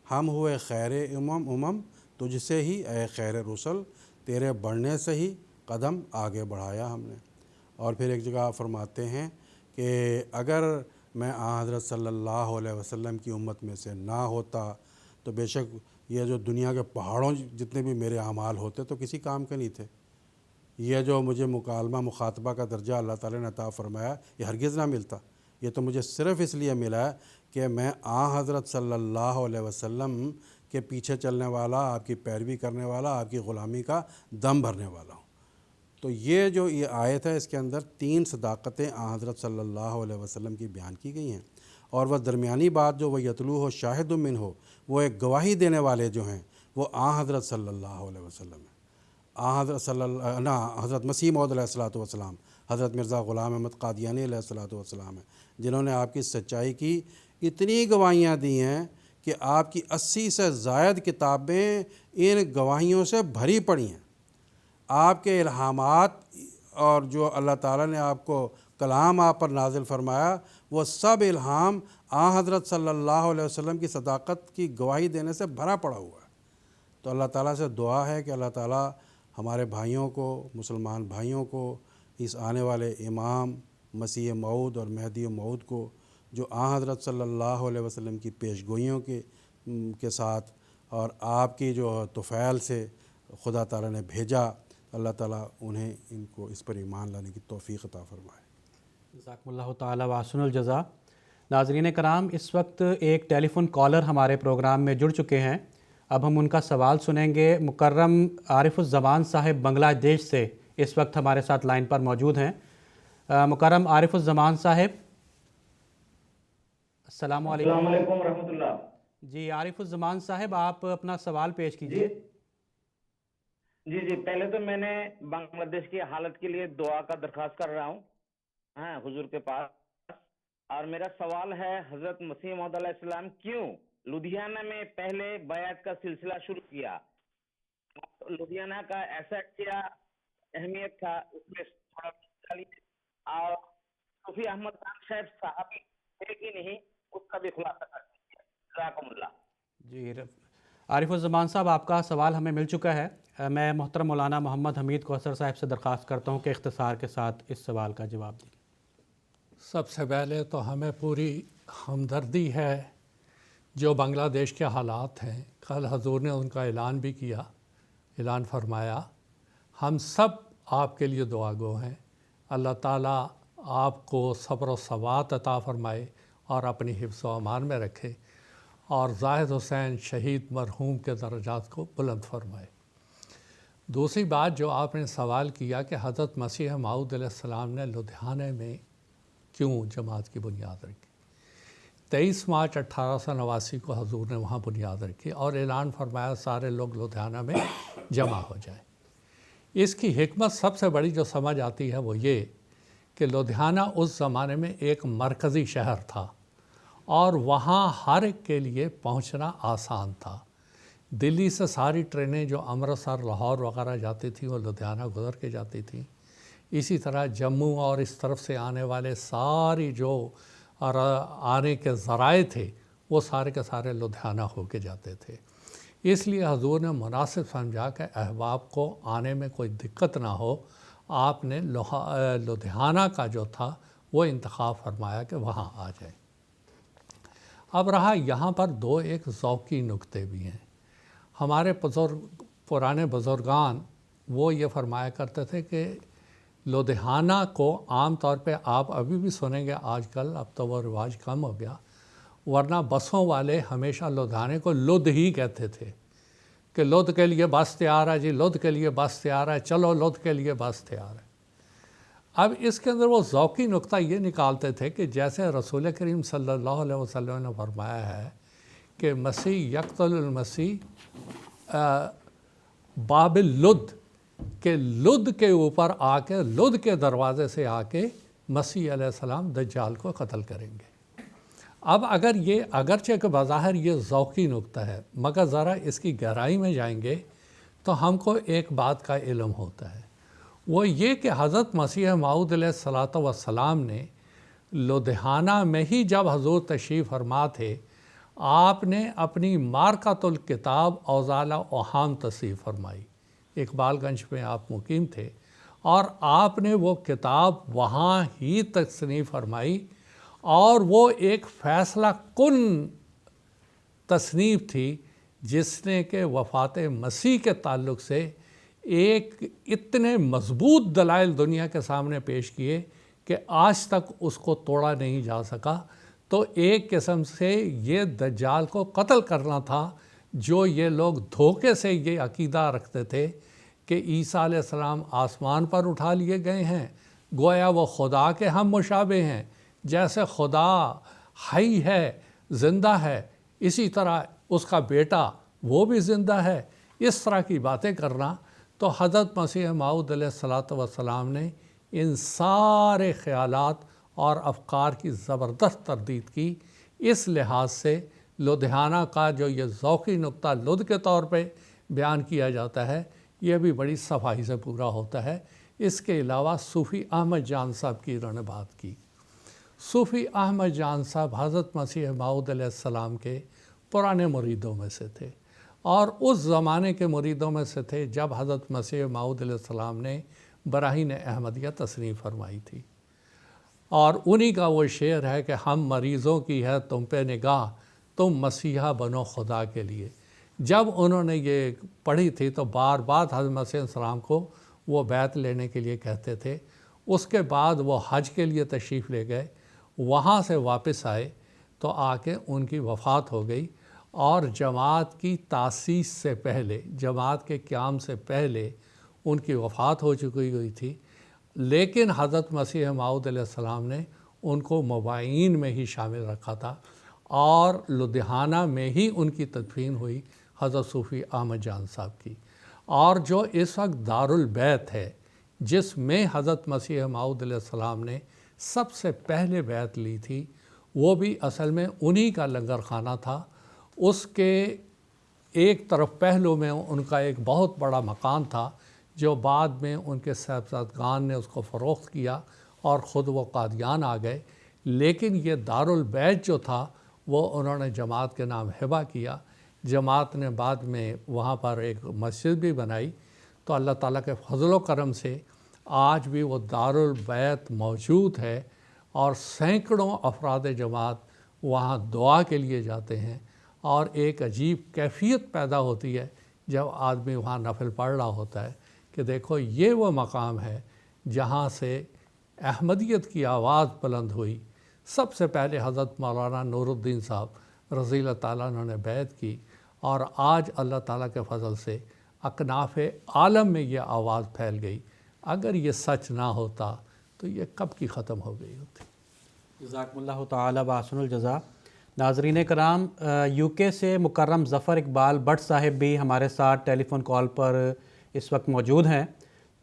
ہم ہوئے خیر امم، تجھ سے ہی اے خیر رسل تیرے بڑھنے سے ہی قدم آگے بڑھایا ہم نے۔ اور پھر ایک جگہ فرماتے ہیں کہ اگر میں حضرت صلی اللہ علیہ وسلم کی امت میں سے نہ ہوتا تو بے شک یہ جو دنیا کے پہاڑوں جتنے بھی میرے اعمال ہوتے تو کسی کام کے نہیں تھے۔ یہ جو مجھے مکالمہ مخاطبہ کا درجہ اللہ تعالیٰ نے عطا فرمایا یہ ہرگز نہ ملتا، یہ تو مجھے صرف اس لیے ملا ہے کہ میں حضرت صلی اللہ علیہ وسلم کے پیچھے چلنے والا، آپ کی پیروی کرنے والا، آپ کی غلامی کا دم بھرنے والا ہوں۔ تو یہ جو یہ آیت ہے اس کے اندر 3 صداقتیں حضرت صلی اللہ علیہ وسلم کی بیان کی گئی ہیں، اور وہ درمیانی بات جو وہ یتلو ہو شاہد من ہو، وہ ایک گواہی دینے والے جو ہیں وہ حضرت صلی اللہ علیہ وسلم ہیں۔ حضرت مسیح موعود علیہ الصلوۃ والسلام، حضرت مرزا غلام احمد قادیانی علیہ الصلوۃ والسلام ہیں، جنہوں نے آپ کی سچائی کی اتنی گواہیاں دی ہیں کہ آپ کی 80 سے زائد کتابیں ان گواہیوں سے بھری پڑی ہیں۔ آپ کے الہامات اور جو اللہ تعالیٰ نے آپ کو کلام آپ پر نازل فرمایا وہ سب الہام حضرت صلی اللہ علیہ وسلم کی صداقت کی گواہی دینے سے بھرا پڑا ہوا ہے۔ تو اللہ تعالیٰ سے دعا ہے کہ اللہ تعالیٰ ہمارے بھائیوں کو، مسلمان بھائیوں کو، اس آنے والے امام مسیح موعود اور مہدی موعود کو جو حضرت صلی اللہ علیہ وسلم کی پیش گوئیوں کے ساتھ اور آپ کی جو طفیل سے خدا تعالیٰ نے بھیجا، اللہ تعالیٰ انہیں ان کو اس پر ایمان لانے کی توفیق عطا فرمائے۔ جزاکم اللہ تعالیٰ واسن الجزا۔ ناظرین کرام، اس وقت ایک ٹیلی فون کالر ہمارے پروگرام میں جڑ چکے ہیں، اب ہم ان کا سوال سنیں گے۔ مکرم عارف الزمان صاحب بنگلہ دیش سے اس وقت ہمارے ساتھ لائن پر موجود ہیں۔ مکرم عارف الزمان صاحب، السلام علیکم۔ السلام علیکم ورحمۃ اللہ۔ جی عارف الزمان صاحب، آپ اپنا سوال پیش کیجیے۔ جی پہلے تو میں نے بنگلہ دیش کی حالت کے لیے دعا کا درخواست کر رہا ہوں حضور کے پاس، اور میرا سوال ہے حضرت مسیح موعود علیہ السلام کیوں لدھیانہ میں پہلے بیعت کا سلسلہ شروع کیا؟ لدھیانہ کا ایسا کیا اہمیت تھا اس میں اور صوفی احمد خان صاحب صحابی ہے کہ نہیں، اس کا بھی خلاصہ کر دیجیے، جزاکم اللہ۔ جی عارف الزمان صاحب، آپ کا سوال ہمیں مل چکا ہے۔ میں محترم مولانا محمد حمید کوثر صاحب سے درخواست کرتا ہوں کہ اختصار کے ساتھ اس سوال کا جواب دیں۔ سب سے پہلے تو ہمیں پوری ہمدردی ہے جو بنگلہ دیش کے حالات ہیں۔ کل حضور نے ان کا اعلان بھی کیا، اعلان فرمایا۔ ہم سب آپ کے لیے دعا گو ہیں، اللہ تعالیٰ آپ کو صبر و ثبات عطا فرمائے اور اپنی حفظ و امان میں رکھے، اور زاہد حسین شہید مرحوم کے درجات کو بلند فرمائے۔ دوسری بات جو آپ نے سوال کیا کہ حضرت مسیح موعود علیہ السلام نے لدھیانے میں کیوں جماعت کی بنیاد رکھی؟ 23 مارچ 1889 کو حضور نے وہاں بنیاد رکھی اور اعلان فرمایا سارے لوگ لدھیانہ میں جمع ہو جائیں۔ اس کی حکمت سب سے بڑی جو سمجھ آتی ہے وہ یہ کہ لدھیانہ اس زمانے میں ایک مرکزی شہر تھا اور وہاں ہر ایک کے لیے پہنچنا آسان تھا۔ دلی سے ساری ٹرینیں جو امرتسر، لاہور وغیرہ جاتی تھیں وہ لدھیانہ گزر کے جاتی تھیں۔ اسی طرح جموں اور اس طرف سے آنے والے ساری جو آنے کے ذرائع تھے وہ سارے کے سارے لدھیانہ ہو کے جاتے تھے۔ اس لیے حضور نے مناسب سمجھا کہ احباب کو آنے میں کوئی دقت نہ ہو، آپ نے لدھیانہ کا جو تھا وہ انتخاب فرمایا کہ وہاں آ جائیں۔ اب رہا یہاں پر ایک ذوقی نکتے بھی ہیں۔ ہمارے پرانے بزرگان وہ یہ فرمایا کرتے تھے کہ لدھیانہ کو عام طور پہ آپ ابھی بھی سنیں گے، آج کل اب تو وہ رواج کم ہو گیا، ورنہ بسوں والے ہمیشہ لدھیانے کو لدھ ہی کہتے تھے کہ لدھ کے لیے بس تیار ہے جی، لدھ کے لیے بس تیار ہے، چلو لدھ کے لیے بس تیار ہے۔ اب اس کے اندر وہ ذوقی نقطہ یہ نکالتے تھے کہ جیسے رسول کریم صلی اللہ علیہ وسلم نے فرمایا ہے کہ مسیح یقتل المسیح باب لدھ، کہ لدھ کے اوپر آ کے، لدھ کے دروازے سے آ کے مسیح علیہ السلام دجال کو قتل کریں گے۔ اب اگر یہ اگرچہ کہ بظاہر یہ ذوقی نقطہ ہے، مگر ذرا اس کی گہرائی میں جائیں گے تو ہم کو ایک بات کا علم ہوتا ہے، وہ یہ کہ حضرت مسیح موعود علیہ الصلوۃ والسلام نے لدھیانہ میں ہی جب حضور تشریف فرما تھے، آپ نے اپنی مارکۃ الکتاب اوزالہ اوہام تصنیف فرمائی۔ اقبال گنج میں آپ مقیم تھے اور آپ نے وہ کتاب وہاں ہی تصنیف فرمائی، اور وہ ایک فیصلہ کن تصنیف تھی جس نے کہ وفات مسیح کے تعلق سے ایک اتنے مضبوط دلائل دنیا کے سامنے پیش کیے کہ آج تک اس کو توڑا نہیں جا سکا۔ تو ایک قسم سے یہ دجال کو قتل کرنا تھا، جو یہ لوگ دھوکے سے یہ عقیدہ رکھتے تھے کہ عیسیٰ علیہ السلام آسمان پر اٹھا لیے گئے ہیں، گویا وہ خدا کے ہم مشابہ ہیں، جیسے خدا حی ہے، زندہ ہے، اسی طرح اس کا بیٹا وہ بھی زندہ ہے، اس طرح کی باتیں کرنا۔ تو حضرت مسیح موعود علیہ الصلوۃ والسلام نے ان سارے خیالات اور افکار کی زبردست تردید کی۔ اس لحاظ سے لدھیانہ کا جو یہ ذوقی نقطہ لدھ کے طور پہ بیان کیا جاتا ہے، یہ بھی بڑی صفائی سے پورا ہوتا ہے۔ اس کے علاوہ صوفی احمد جان صاحب کی انہوں نے بات کی۔ صوفی احمد جان صاحب حضرت مسیح موعود علیہ السلام کے پرانے مریدوں میں سے تھے، اور اس زمانے کے مریدوں میں سے تھے جب حضرت مسیح موعود علیہ السلام نے براہین احمدیہ تصنیف فرمائی تھی، اور انہی کا وہ شعر ہے کہ ہم مریضوں کی ہے تم پہ نگاہ، تم مسیحا بنو خدا کے لیے۔ جب انہوں نے یہ پڑھی تھی تو بار بار حضرت مسیح السلام کو وہ بیعت لینے کے لیے کہتے تھے۔ اس کے بعد وہ حج کے لیے تشریف لے گئے، وہاں سے واپس آئے تو آ کے ان کی وفات ہو گئی، اور جماعت کی تاسیس سے پہلے، جماعت کے قیام سے پہلے ان کی وفات ہو چکی ہوئی تھی۔ لیکن حضرت مسیح موعود علیہ السلام نے ان کو مبعین میں ہی شامل رکھا تھا، اور لدھیانہ میں ہی ان کی تدفین ہوئی حضرت صوفی احمد جان صاحب کی۔ اور جو اس وقت دارالبیت ہے، جس میں حضرت مسیح موعود علیہ السلام نے سب سے پہلے بیعت لی تھی، وہ بھی اصل میں انہی کا لنگر خانہ تھا۔ اس کے ایک طرف پہلو میں ان کا ایک بہت بڑا مکان تھا، جو بعد میں ان کے صاحبزادگان نے اس کو فروخت کیا اور خود وہ قادیان آ گئے۔ لیکن یہ دارالبیت جو تھا وہ انہوں نے جماعت کے نام ہبہ کیا۔ جماعت نے بعد میں وہاں پر ایک مسجد بھی بنائی۔ تو اللہ تعالیٰ کے فضل و کرم سے آج بھی وہ دارالبیت موجود ہے، اور سینکڑوں افراد جماعت وہاں دعا کے لیے جاتے ہیں، اور ایک عجیب کیفیت پیدا ہوتی ہے جب آدمی وہاں نفل پڑھ رہا ہوتا ہے کہ دیکھو یہ وہ مقام ہے جہاں سے احمدیت کی آواز بلند ہوئی۔ سب سے پہلے حضرت مولانا نور الدین صاحب رضی اللہ تعالیٰ عنہ نے بیعت کی، اور آج اللہ تعالیٰ کے فضل سے اکناف عالم میں یہ آواز پھیل گئی۔ اگر یہ سچ نہ ہوتا تو یہ کب کی ختم ہو گئی ہوتی۔ جزاکم اللہ تعالی بحسن الجزا۔ ناظرین کرام، یو کے سے مکرم ظفر اقبال بٹ صاحب بھی ہمارے ساتھ ٹیلی فون کال پر اس وقت موجود ہیں،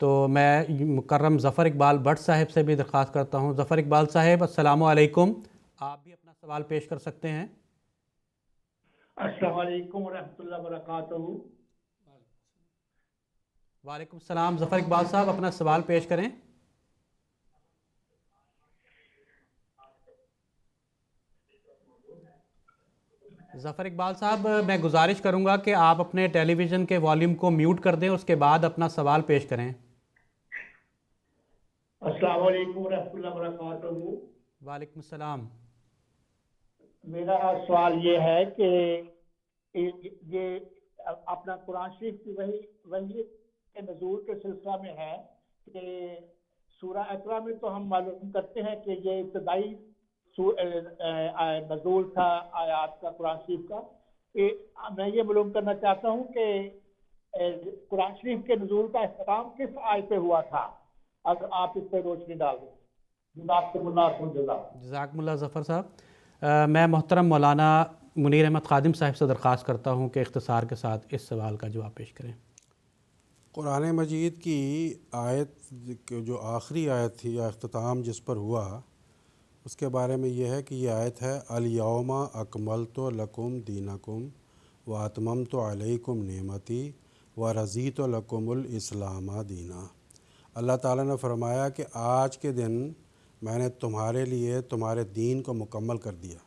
تو میں مکرم ظفر اقبال بٹ صاحب سے بھی درخواست کرتا ہوں۔ ظفر اقبال صاحب السلام علیکم، آپ بھی اپنا سوال پیش کر سکتے ہیں۔ السلام علیکم ورحمۃ اللہ وبرکاتہ۔ وعلیکم السلام، ظفر اقبال صاحب اپنا سوال پیش کریں۔ ظفر اقبال صاحب، میں گزارش کروں گا کہ آپ اپنے ٹیلی ویژن کے والیوم کو میوٹ کر دیں، اس کے بعد اپنا سوال پیش کریں۔ السلام علیکم ورحمۃ اللہ وبرکاتہ۔ وعلیکم السلام۔ میرا سوال یہ ہے کہ یہ اپنا قرآن شریف کی وحی کے نزول کے سلسلہ میں ہے کہ سورہ اقرا میں تو ہم معلوم کرتے ہیں کہ یہ ابتدائی نزول تھا آیات کا قرآن شریف کا۔ میں یہ معلوم کرنا چاہتا ہوں کہ قرآن شریف کے نزول کا اختتام کس آیت پہ ہوا تھا، اگر آپ اس پہ روشنی ڈال دیں۔ جزاکم اللہ ظفر صاحب۔ میں محترم مولانا منیر احمد خادم صاحب سے درخواست کرتا ہوں کہ اختصار کے ساتھ اس سوال کا جواب پیش کریں۔ قرآن مجید کی آیت جو آخری آیت تھی یا اختتام جس پر ہوا، اس کے بارے میں یہ ہے کہ یہ آیت ہے الیوم اکملت لکم دینکم واتممت علیکم نعمتی ورضیت لکم الاسلام دینا۔ اللہ تعالیٰ نے فرمایا کہ آج کے دن میں نے تمہارے لیے تمہارے دین کو مکمل کر دیا،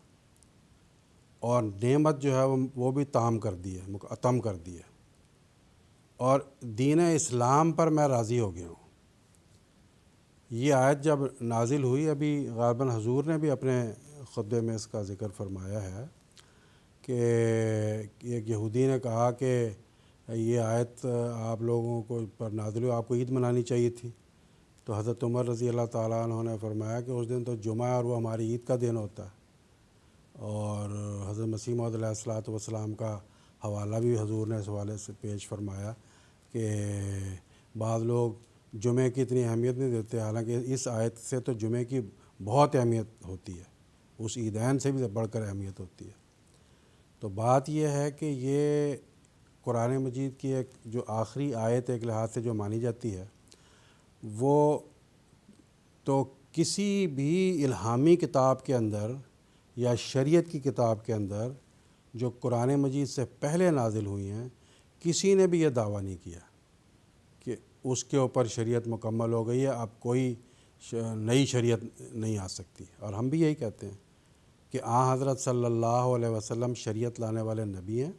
اور نعمت جو ہے وہ بھی تام کر دی ہے، اتم کر دی ہے، اور دین اسلام پر میں راضی ہو گیا ہوں۔ یہ آیت جب نازل ہوئی، ابھی غالباً حضور نے بھی اپنے خطبے میں اس کا ذکر فرمایا ہے کہ ایک یہودی نے کہا کہ یہ آیت آپ لوگوں کو پر نازل ہوئی، آپ کو عید منانی چاہیے تھی، تو حضرت عمر رضی اللہ تعالیٰ عنہ نے فرمایا کہ اس دن تو جمعہ ہے اور وہ ہماری عید کا دن ہوتا ہے۔ اور حضرت مسیح موعود علیہ الصلوۃ والسلام کا حوالہ بھی حضور نے اس حوالے سے پیش فرمایا کہ بعض لوگ جمعے کی اتنی اہمیت نہیں دیتے، حالانکہ اس آیت سے تو جمعے کی بہت اہمیت ہوتی ہے، اس عیدین سے بھی بڑھ کر اہمیت ہوتی ہے۔ تو بات یہ ہے کہ یہ قرآن مجید کی ایک جو آخری آیت ایک لحاظ سے جو مانی جاتی ہے، وہ تو کسی بھی الہامی کتاب کے اندر یا شریعت کی کتاب کے اندر جو قرآن مجید سے پہلے نازل ہوئی ہیں، کسی نے بھی یہ دعویٰ نہیں کیا کہ اس کے اوپر شریعت مکمل ہو گئی ہے، اب کوئی نئی شریعت نہیں آ سکتی۔ اور ہم بھی یہی کہتے ہیں کہ حضرت صلی اللہ علیہ وسلم شریعت لانے والے نبی ہیں،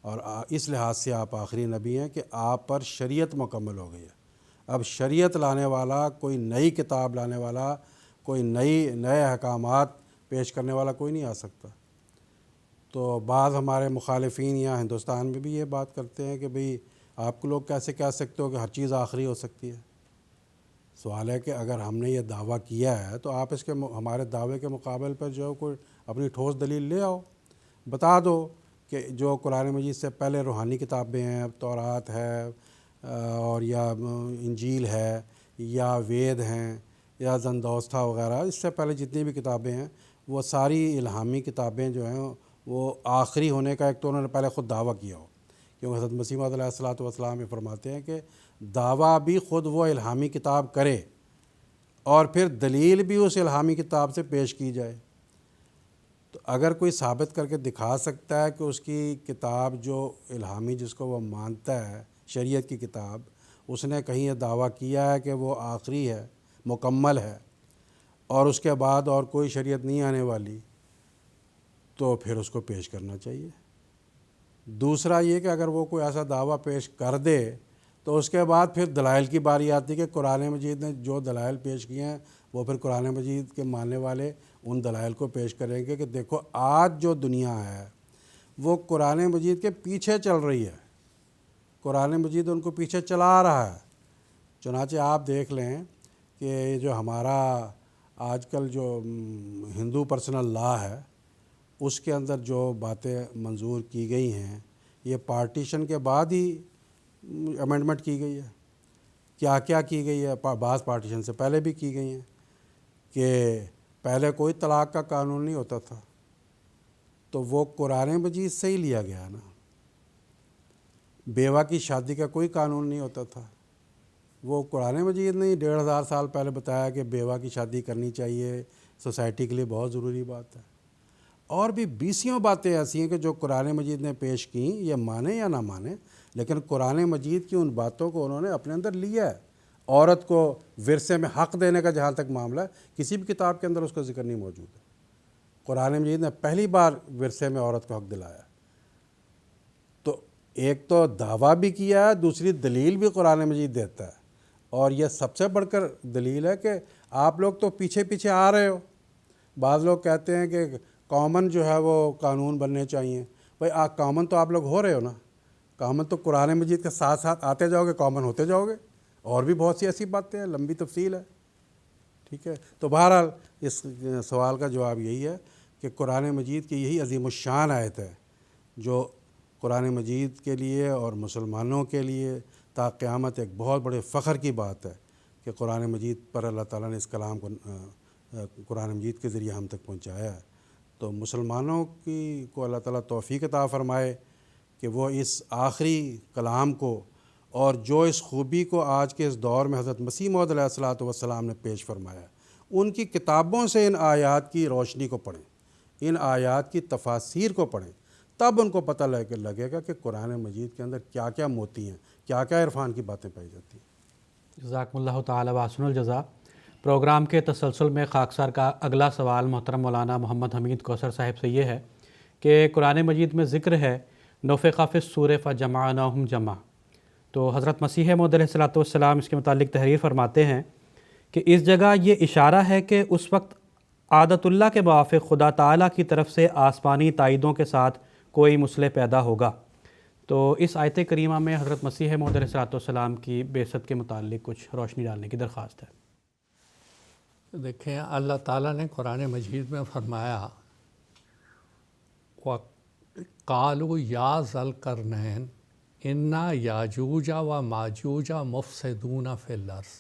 اور اس لحاظ سے آپ آخری نبی ہیں کہ آپ پر شریعت مکمل ہو گئی ہے۔ اب شریعت لانے والا، کوئی نئی کتاب لانے والا، کوئی نئے احکامات پیش کرنے والا کوئی نہیں آ سکتا۔ تو بعض ہمارے مخالفین یا ہندوستان میں بھی یہ بات کرتے ہیں کہ بھئی آپ کو لوگ کیسے کہہ سکتے ہو کہ ہر چیز آخری ہو سکتی ہے۔ سوال ہے کہ اگر ہم نے یہ دعویٰ کیا ہے تو آپ اس کے ہمارے دعوے کے مقابل پر جو کوئی اپنی ٹھوس دلیل لے آؤ، بتا دو کہ جو قرآن مجید سے پہلے روحانی کتابیں ہیں، تورات ہے اور یا انجیل ہے یا وید ہیں یا زندوستھا وغیرہ، اس سے پہلے جتنی بھی کتابیں ہیں وہ ساری الہامی کتابیں جو ہیں وہ آخری ہونے کا ایک تو انہوں نے پہلے خود دعویٰ کیا ہو، کیونکہ حضرت مسیح موعود علیہ الصلوۃ والسلام یہ فرماتے ہیں کہ دعویٰ بھی خود وہ الہامی کتاب کرے اور پھر دلیل بھی اس الہامی کتاب سے پیش کی جائے۔ تو اگر کوئی ثابت کر کے دکھا سکتا ہے کہ اس کی کتاب جو الہامی جس کو وہ مانتا ہے، شریعت کی کتاب، اس نے کہیں یہ دعویٰ کیا ہے کہ وہ آخری ہے، مکمل ہے، اور اس کے بعد اور کوئی شریعت نہیں آنے والی، تو پھر اس کو پیش کرنا چاہیے۔ دوسرا یہ کہ اگر وہ کوئی ایسا دعویٰ پیش کر دے تو اس کے بعد پھر دلائل کی باری آتی ہے کہ قرآن مجید نے جو دلائل پیش کیے ہیں وہ پھر قرآن مجید کے ماننے والے ان دلائل کو پیش کریں گے کہ دیکھو آج جو دنیا ہے وہ قرآن مجید کے پیچھے چل رہی ہے، قرآن مجید ان کو پیچھے چلا رہا ہے۔ چنانچہ آپ دیکھ لیں کہ جو ہمارا آج کل جو ہندو پرسنل لا ہے، اس کے اندر جو باتیں منظور کی گئی ہیں یہ پارٹیشن کے بعد ہی امینڈمنٹ کی گئی ہے۔ کیا کیا کی گئی ہے؟ بعض پارٹیشن سے پہلے بھی کی گئی ہیں کہ پہلے کوئی طلاق کا قانون نہیں ہوتا تھا، تو وہ قرآن مجید سے ہی لیا گیا نا۔ بیوہ کی شادی کا کوئی قانون نہیں ہوتا تھا، وہ قرآن مجید نے 1500 سال پہلے بتایا کہ بیوہ کی شادی کرنی چاہیے، سوسائٹی کے لیے بہت ضروری بات ہے۔ اور بھی بیسیوں باتیں ایسی ہیں کہ جو قرآن مجید نے پیش کیں، یہ مانے یا نہ مانے، لیکن قرآن مجید کی ان باتوں کو انہوں نے اپنے اندر لیا ہے۔ عورت کو ورثے میں حق دینے کا جہاں تک معاملہ ہے، کسی بھی کتاب کے اندر اس کا ذکر نہیں موجود ہے۔ قرآن مجید نے پہلی بار ورثے میں عورت کو حق دلایا۔ تو ایک تو دعویٰ بھی کیا ہے، دوسری دلیل بھی قرآن مجید دیتا ہے، اور یہ سب سے بڑھ کر دلیل ہے کہ آپ لوگ تو پیچھے پیچھے آ رہے ہو۔ بعض لوگ کہتے ہیں کہ کامن جو ہے وہ قانون بننے چاہیے۔ بھائی کامن تو آپ لوگ ہو رہے ہو نا، کامن تو قرآن مجید کے ساتھ ساتھ آتے جاؤ گے، کامن ہوتے جاؤ گے۔ اور بھی بہت سی ایسی باتیں ہیں، لمبی تفصیل ہے، ٹھیک ہے۔ تو بہرحال اس سوال کا جواب یہی ہے کہ قرآن مجید کی یہی عظیم الشان آیت ہے جو قرآن مجید کے لیے اور مسلمانوں کے لیے تا قیامت ایک بہت بڑے فخر کی بات ہے کہ قرآن مجید پر اللہ تعالیٰ نے اس کلام کو قرآن مجید کے ذریعے ہم تک پہنچایا ہے۔ تو مسلمانوں کو اللہ تعالیٰ توفیق عطا فرمائے کہ وہ اس آخری کلام کو اور جو اس خوبی کو آج کے اس دور میں حضرت مسیح موعود علیہ الصلوۃ والسلام نے پیش فرمایا، ان کی کتابوں سے ان آیات کی روشنی کو پڑھیں، ان آیات کی تفاسیر کو پڑھیں، تب ان کو پتہ لگے گا کہ قرآن مجید کے اندر کیا کیا موتی ہیں، کیا کیا عرفان کی باتیں پائی جاتی ہیں۔ جزاکم اللہ تعالی واحسن الجزا۔ پروگرام کے تسلسل میں خاکسار کا اگلا سوال محترم مولانا محمد حمید کوثر صاحب سے یہ ہے کہ قرآن مجید میں ذکر ہے نفخ فی الصور فجمعناہم جمع. تو حضرت مسیح موعود علیہ الصلوۃ والسلام اس کے متعلق تحریر فرماتے ہیں کہ اس جگہ یہ اشارہ ہے کہ اس وقت عادت اللہ کے موافق خدا تعالیٰ کی طرف سے آسمانی تائیدوں کے ساتھ کوئی مسئلہ پیدا ہوگا. تو اس آیت کریمہ میں حضرت مسیح موعود علیہ الصلوۃ والسلام کی بعثت کے متعلق کچھ روشنی ڈالنے کی درخواست ہے. دیکھیں اللہ تعالیٰ نے قرآن مجید میں فرمایا وَقَالُوا يَا ذَا الْقَرْنَيْنِ إِنَّ یاجوج و ماجوج مفسدون فی الارض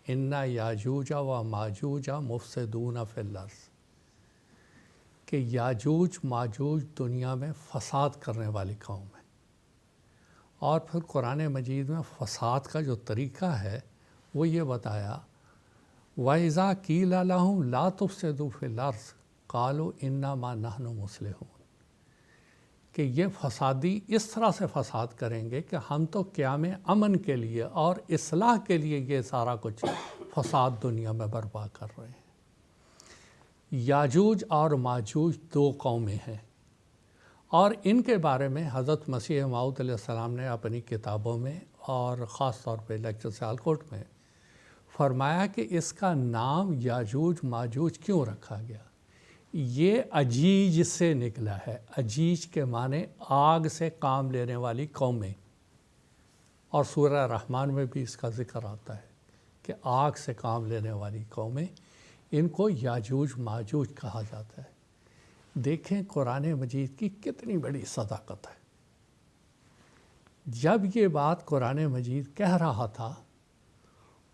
إِنَّ یاجوج و ماجوج مفسدون فی الارض، کہ یاجوج ماجوج دنیا میں فساد کرنے والی قوم ہے. اور پھر قرآن مجید میں فساد کا جو طریقہ ہے وہ یہ بتایا وَإِذَا قِيلَ لَهُمْ لَا تُفْسِدُوا فِي الْأَرْضِ قَالُوا إِنَّمَا نَحْنُ مُصْلِحُونَ، کہ یہ فسادی اس طرح سے فساد کریں گے کہ ہم تو قیام امن کے لیے اور اصلاح کے لیے یہ سارا کچھ فساد دنیا میں برپا کر رہے ہیں. یاجوج اور ماجوج دو قومیں ہیں، اور ان کے بارے میں حضرت مسیح موعود علیہ السلام نے اپنی کتابوں میں اور خاص طور پہ لیکچر سیالکوٹ میں فرمایا کہ اس کا نام یاجوج ماجوج کیوں رکھا گیا. یہ اجیج سے نکلا ہے. اجیج کے معنی آگ سے کام لینے والی قومیں، اور سورہ رحمان میں بھی اس کا ذکر آتا ہے کہ آگ سے کام لینے والی قومیں، ان کو یاجوج ماجوج کہا جاتا ہے. دیکھیں قرآن مجید کی کتنی بڑی صداقت ہے. جب یہ بات قرآن مجید کہہ رہا تھا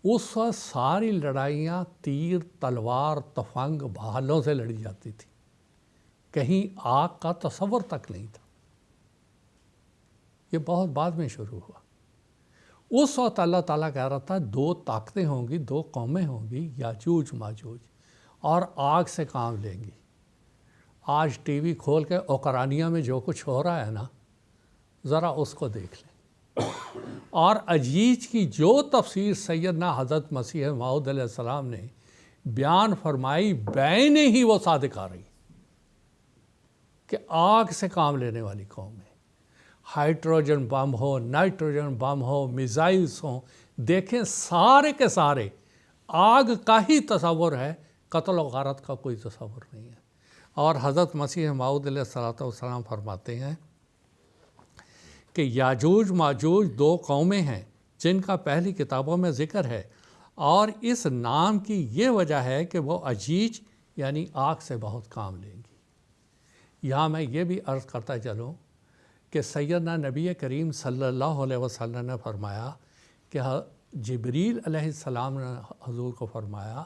اس وقت ساری لڑائیاں تیر تلوار تفنگ بھالوں سے لڑی جاتی تھی، کہیں آگ کا تصور تک نہیں تھا. یہ بہت بعد میں شروع ہوا. اس وقت اللہ تعالیٰ کہہ رہا تھا دو طاقتیں ہوں گی، دو قومیں ہوں گی، یاجوج ماجوج، اور آگ سے کام لیں گی. آج ٹی وی کھول کے اوکرانیہ میں جو کچھ ہو رہا ہے نا، ذرا اس کو دیکھ لیں. اور اجیج کی جو تفسیر سیدنا حضرت مسیح موعود علیہ السلام نے بیان فرمائی بعین ہی وہ صادق آ رہی کہ آگ سے کام لینے والی قوم ہے. ہائیڈروجن بم ہو، نائٹروجن بم ہو، میزائلز ہوں، دیکھیں سارے کے سارے آگ کا ہی تصور ہے، قتل و غارت کا کوئی تصور نہیں ہے. اور حضرت مسیح موعود علیہ السلام فرماتے ہیں کہ یاجوج ماجوج دو قومیں ہیں جن کا پہلی کتابوں میں ذکر ہے، اور اس نام کی یہ وجہ ہے کہ وہ اجیج یعنی آگ سے بہت کام لیں گی. یہاں میں یہ بھی عرض کرتا چلوں کہ سیدنا نبی کریم صلی اللہ علیہ وسلم نے فرمایا کہ جبریل علیہ السلام نے حضور کو فرمایا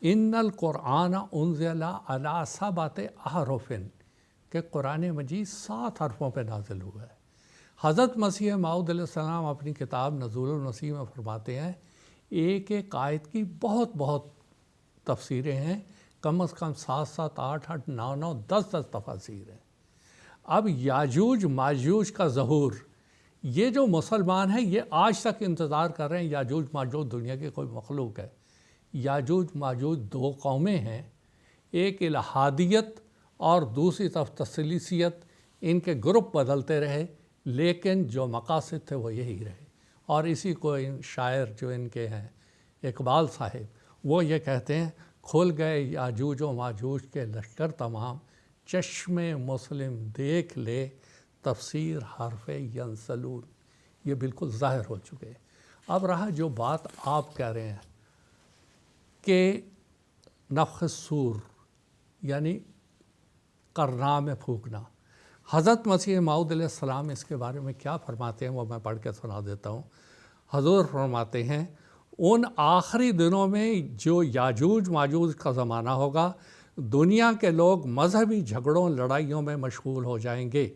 ان القرآن انزل علی سبعۃ احرف، کہ قرآن مجید 7 حرفوں پہ نازل ہوا ہے. حضرت مسیح موعود علیہ السلام اپنی کتاب نزول المسیح میں فرماتے ہیں ایک ایک آیت کی بہت بہت تفسیریں ہیں، کم از کم 7 7 8 8 9 9 10 10 تفاسیر ہیں. اب یاجوج ماجوج کا ظہور، یہ جو مسلمان ہیں یہ آج تک انتظار کر رہے ہیں یاجوج ماجوج دنیا کی کوئی مخلوق ہے. یاجوج ماجوج دو قومیں ہیں، ایک الہادیت اور دوسری طرف تثلیثیت. ان کے گروپ بدلتے رہے لیکن جو مقاصد تھے وہ یہی رہے. اور اسی کو شاعر جو ان کے ہیں اقبال صاحب، وہ یہ کہتے ہیں کھل گئے یاجوج و ماجوج کے لشکر تمام، چشم مسلم دیکھ لے تفسیر حرف ینسلون. یہ بالکل ظاہر ہو چکے. اب رہا جو بات آپ کہہ رہے ہیں کہ نفخ الصور یعنی قرناء میں پھونکنا، حضرت مسیح موعود علیہ السلام اس کے بارے میں کیا فرماتے ہیں وہ میں پڑھ کے سنا دیتا ہوں. حضور فرماتے ہیں ان آخری دنوں میں جو یاجوج ماجوج کا زمانہ ہوگا، دنیا کے لوگ مذہبی جھگڑوں لڑائیوں میں مشغول ہو جائیں گے،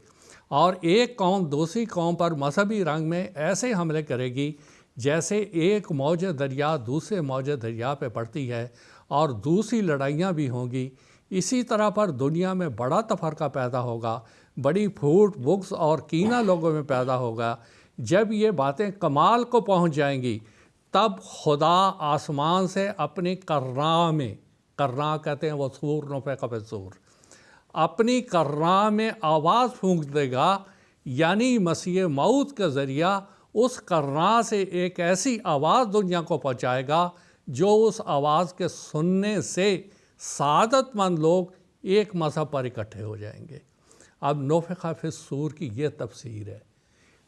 اور ایک قوم دوسری قوم پر مذہبی رنگ میں ایسے حملے کرے گی جیسے ایک موج دریا دوسرے موج دریا پہ پڑتی ہے، اور دوسری لڑائیاں بھی ہوں گی. اسی طرح پر دنیا میں بڑا تفرقہ پیدا ہوگا، بڑی پھوٹ بغض اور کینہ لوگوں میں پیدا ہوگا. جب یہ باتیں کمال کو پہنچ جائیں گی تب خدا آسمان سے اپنی قرناء میں، قرناء کہتے ہیں وہ سور نفخ فی الصور، اپنی کرنا میں آواز پھونک دے گا، یعنی مسیح موعود کے ذریعہ اس کرنا سے ایک ایسی آواز دنیا کو پہنچائے گا جو اس آواز کے سننے سے سعادت مند لوگ ایک مذہب پر اکٹھے ہو جائیں گے۔ اب نفخ فی الصور کی یہ تفسیر ہے،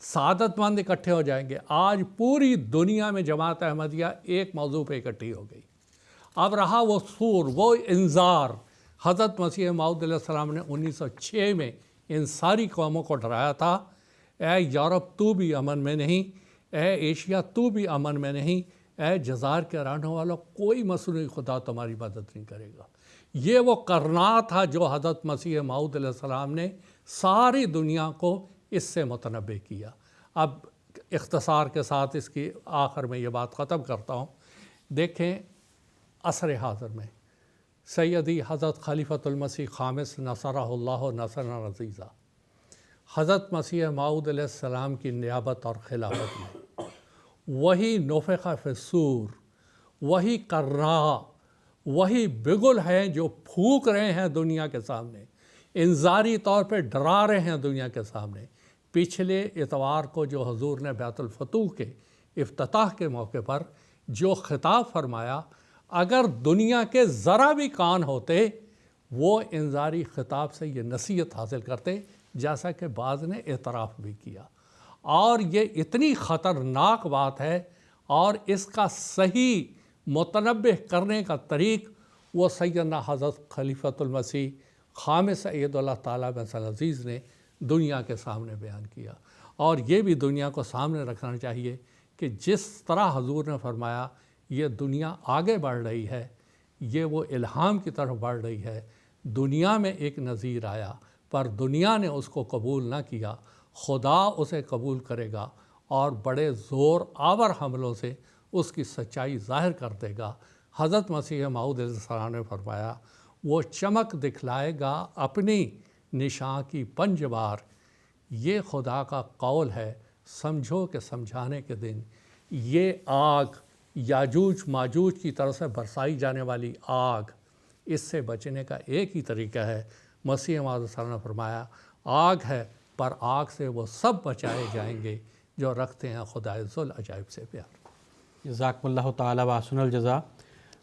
سعادت مند اکٹھے ہو جائیں گے۔ آج پوری دنیا میں جماعت احمدیہ ایک موضوع پہ اکٹھی ہو گئی۔ اب رہا وہ سور، وہ انذار حضرت مسیح موعود علیہ السلام نے 1906 میں ان ساری قوموں کو ڈرایا تھا، اے یورپ تو بھی امن میں نہیں، اے ایشیا تو بھی امن میں نہیں، اے جزائر کے رہنے والوں کوئی مصنوعی خدا تمہاری مدد نہیں کرے گا۔ یہ وہ کرنا تھا جو حضرت مسیح موعود علیہ السلام نے ساری دنیا کو اس سے متنبع کیا۔ اب اختصار کے ساتھ اس کی آخر میں یہ بات ختم کرتا ہوں۔ دیکھیں عصر حاضر میں سیدی حضرت خلیفۃ المسیح خامس نصرہ اللہ نصرا عزیزہ، حضرت مسیح موعود علیہ السلام کی نیابت اور خلافت میں وہی نفخ فی الصور، وہی کرنا، وہی بگل ہیں جو پھونک رہے ہیں دنیا کے سامنے، انذاری طور پہ ڈرا رہے ہیں دنیا کے سامنے۔ پچھلے اتوار کو جو حضور نے بیت الفتوح کے افتتاح کے موقع پر جو خطاب فرمایا، اگر دنیا کے ذرا بھی کان ہوتے وہ انذاری خطاب سے یہ نصیحت حاصل کرتے، جیسا کہ بعض نے اعتراف بھی کیا۔ اور یہ اتنی خطرناک بات ہے، اور اس کا صحیح متنبہ کرنے کا طریق وہ سیدنا حضرت خلیفۃ المسیح خامس عید اللہ تعالیٰ بن عزیز نے دنیا کے سامنے بیان کیا۔ اور یہ بھی دنیا کو سامنے رکھنا چاہیے کہ جس طرح حضور نے فرمایا یہ دنیا آگے بڑھ رہی ہے، یہ وہ الہام کی طرف بڑھ رہی ہے۔ دنیا میں ایک نذیر آیا پر دنیا نے اس کو قبول نہ کیا، خدا اسے قبول کرے گا اور بڑے زور آور حملوں سے اس کی سچائی ظاہر کر دے گا۔ حضرت مسیح موعود علیہ السلام نے فرمایا وہ چمک دکھلائے گا اپنی نشان کی 5 بار۔ یہ خدا کا قول ہے، سمجھو کہ سمجھانے کے دن یہ آگ یاجوج ماجوج کی طرف سے برسائی جانے والی آگ، اس سے بچنے کا ایک ہی طریقہ ہے۔ مسیح موعود علیہ السلام نے فرمایا آگ ہے، پر آگ سے وہ سب بچائے جائیں گے جو رکھتے ہیں خدائے ذوالعجائب سے پیار۔ جزاکم اللہ تعالیٰ واسن الجزا۔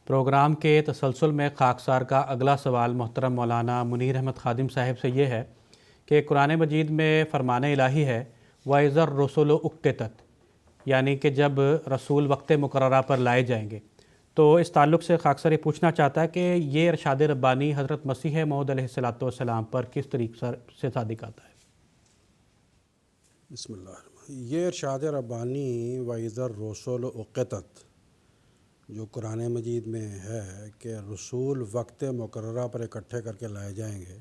پروگرام کے تسلسل میں خاکسار کا اگلا سوال محترم مولانا منیر احمد خادم صاحب سے یہ ہے کہ قرآن مجید میں فرمان الہی ہے وَإِذَا الرُّسُلُ اُقِّتَتْ، یعنی کہ جب رسول وقت مقررہ پر لائے جائیں گے۔ تو اس تعلق سے خاکسار یہ پوچھنا چاہتا ہے کہ یہ ارشاد ربانی حضرت مسیح موعود علیہ السلام پر کس طریقے سے صادق آتا ہے؟ بسم اللہ الرحمن الرحیم۔ یہ ارشاد ربانی وَإِذَا الرُّسُلُ اُقِّتَتْ جو قرآن مجید میں ہے کہ رسول وقت مقررہ پر اکٹھے کر کے لائے جائیں گے،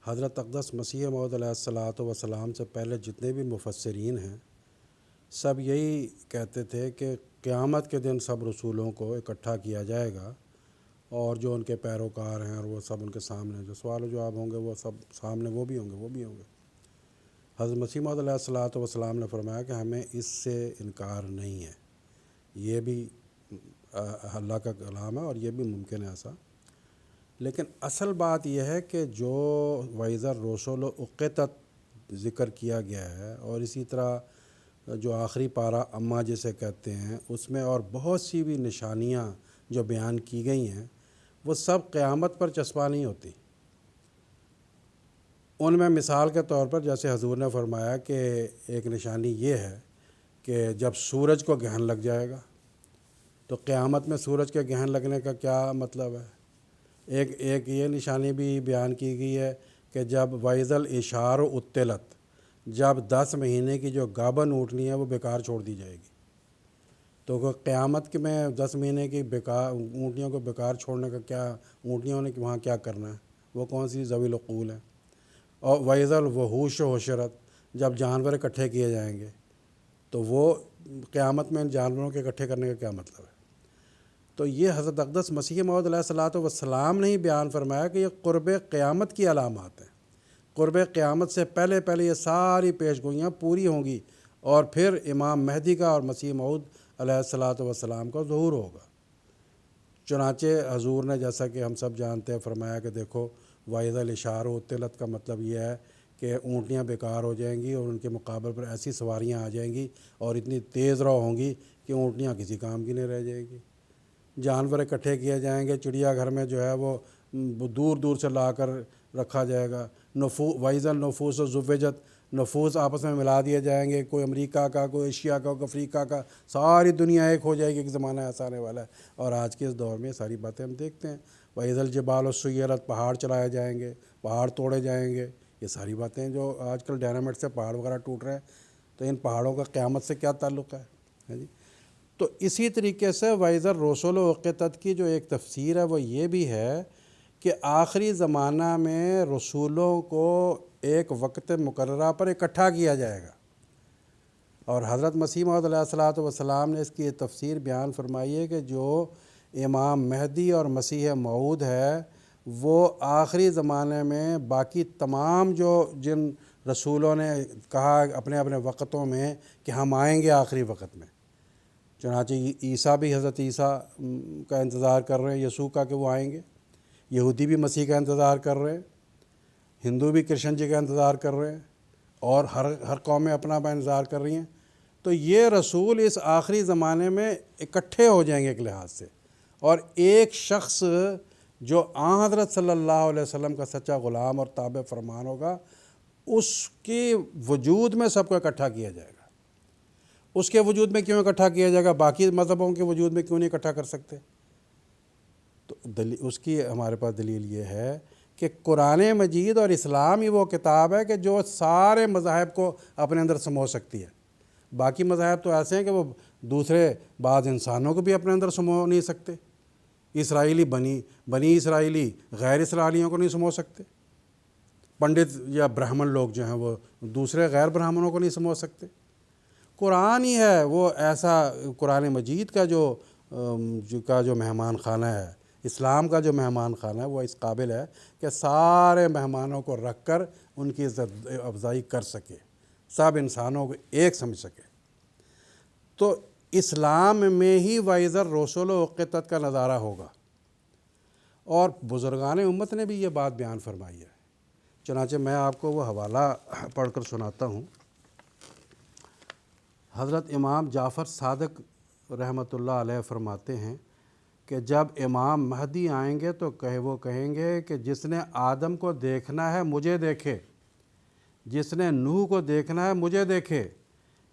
حضرت اقدس مسیح موعود علیہ السلام سے پہلے جتنے بھی مفسرین ہیں سب یہی کہتے تھے کہ قیامت کے دن سب رسولوں کو اکٹھا کیا جائے گا، اور جو ان کے پیروکار ہیں اور وہ سب ان کے سامنے جو سوال و جواب ہوں گے وہ سب سامنے وہ بھی ہوں گے۔ حضرت مسیح موعود علیہ السلام نے فرمایا کہ ہمیں اس سے انکار نہیں ہے، یہ بھی اللہ کا کلام ہے اور یہ بھی ممکن ہے ایسا۔ لیکن اصل بات یہ ہے کہ جو وَإِذَا الرُّسُلُ اُقِّتَتْ ذکر کیا گیا ہے، اور اسی طرح جو آخری پارہ اما جسے کہتے ہیں اس میں اور بہت سی بھی نشانیاں جو بیان کی گئی ہیں وہ سب قیامت پر چسپاں نہیں ہوتی۔ ان میں مثال کے طور پر جیسے حضور نے فرمایا کہ ایک نشانی یہ ہے کہ جب سورج کو گرہن لگ جائے گا، تو قیامت میں سورج کے گرہن لگنے کا کیا مطلب ہے؟ ایک یہ نشانی بھی بیان کی گئی ہے کہ جب وَإِذَا الْإِشَارُ عُطِّلَتْ، جب 10 مہینے کی جو گابن اونٹنی ہے وہ بیکار چھوڑ دی جائے گی۔ تو قیامت میں 10 مہینے کی اونٹنیوں کو بیکار چھوڑنے کا کیا، اونٹنیوں نے وہاں کیا کرنا ہے؟ وہ کون سی ذوی العقول ہے؟ اور وَإِذَا الْوُحُوشُ حُشِرَتْ، جب جانور اکٹھے کیے جائیں گے، تو وہ قیامت میں ان جانوروں کے اکٹھے کرنے کا کیا مطلب ہے؟ تو یہ حضرت اقدس مسیح موعود علیہ السلام نے ہی بیان فرمایا کہ یہ قرب قیامت کی علامات ہیں۔ قرب قیامت سے پہلے یہ ساری پیش گوئیاں پوری ہوں گی، اور پھر امام مہدی کا اور مسیح موعود علیہ السلام کا ظہور ہوگا۔ چنانچہ حضور نے جیسا کہ ہم سب جانتے ہیں فرمایا کہ دیکھو وَإِذَا الْعِشَارُ عُطِّلَتْ کا مطلب یہ ہے کہ اونٹیاں بیکار ہو جائیں گی اور ان کے مقابل پر ایسی سواریاں آ جائیں گی اور اتنی تیز رو ہوں گی کہ اونٹیاں کسی کام کی نہیں رہ جائے گی. جانور اکٹھے کیے جائیں گے, چڑیا گھر میں جو ہے وہ دور دور سے لا کر رکھا جائے گا. وَإِذَا النُّفُوسُ زُوِّجَتْ, نفوس آپس میں ملا دیے جائیں گے, کوئی امریکہ کا, کوئی ایشیا کا, کوئی افریقہ کا, ساری دنیا ایک ہو جائے گی. ایک زمانہ ایسا آنے والا ہے اور آج کے اس دور میں ساری باتیں ہم دیکھتے ہیں. وَإِذَا الْجِبَالُ سُيِّرَتْ, پہاڑ چلائے جائیں گے, پہاڑ توڑے جائیں گے. یہ ساری باتیں جو آج کل ڈائنامائٹ سے پہاڑ وغیرہ ٹوٹ رہے ہیں, تو ان پہاڑوں کا قیامت سے کیا تعلق ہے جی. تو اسی طریقے سے وَإِذَا الرُّسُلُ أُقِّتَتْ کی جو ایک تفسیر ہے وہ یہ بھی ہے کہ آخری زمانہ میں رسولوں کو ایک وقت مقررہ پر اکٹھا کیا جائے گا. اور حضرت مسیح موعود علیہ الصلوۃ والسلام نے اس کی تفسیر بیان فرمائی ہے کہ جو امام مہدی اور مسیح موعود ہے وہ آخری زمانے میں باقی تمام جن رسولوں نے کہا اپنے اپنے وقتوں میں کہ ہم آئیں گے آخری وقت میں, چنانچہ عیسیٰ بھی حضرت عیسیٰ کا انتظار کر رہے ہیں, یسوع کا کہ وہ آئیں گے. یہودی بھی مسیح کا انتظار کر رہے ہیں, ہندو بھی کرشن جی کا انتظار کر رہے ہیں, اور ہر قومیں اپنا انتظار کر رہی ہیں. تو یہ رسول اس آخری زمانے میں اکٹھے ہو جائیں گے ایک لحاظ سے, اور ایک شخص جو آن حضرت صلی اللہ علیہ وسلم کا سچا غلام اور تابع فرمان ہوگا, اس کے وجود میں سب کو اکٹھا کیا جائے گا. اس کے وجود میں کیوں اکٹھا کیا جائے گا؟ باقی مذہبوں کے وجود میں کیوں نہیں اکٹھا کر سکتے؟ تو اس کی ہمارے پاس دلیل یہ ہے کہ قرآن مجید اور اسلام ہی وہ کتاب ہے کہ جو سارے مذاہب کو اپنے اندر سمو سکتی ہے. باقی مذاہب تو ایسے ہیں کہ وہ دوسرے بعض انسانوں کو بھی اپنے اندر سمو نہیں سکتے. اسرائیلی بنی اسرائیلی غیر اسرائیلیوں کو نہیں سمو سکتے. پنڈت یا برہمن لوگ جو ہیں وہ دوسرے غیر برہمنوں کو نہیں سمو سکتے. قرآن ہی ہے وہ ایسا, قرآن مجید کا جو مہمان خانہ ہے, اسلام کا جو مہمان خانہ ہے, وہ اس قابل ہے کہ سارے مہمانوں کو رکھ کر ان کی عزت افزائی کر سکے, سب انسانوں کو ایک سمجھ سکے. تو اسلام میں ہی وَإِذَا الرُّسُلُ أُقِّتَتْ کا نظارہ ہوگا, اور بزرگان امت نے بھی یہ بات بیان فرمائی ہے. چنانچہ میں آپ کو وہ حوالہ پڑھ کر سناتا ہوں. حضرت امام جعفر صادق رحمۃ اللہ علیہ فرماتے ہیں کہ جب امام مہدی آئیں گے تو وہ کہیں گے کہ جس نے آدم کو دیکھنا ہے مجھے دیکھے, جس نے نوح کو دیکھنا ہے مجھے دیکھے,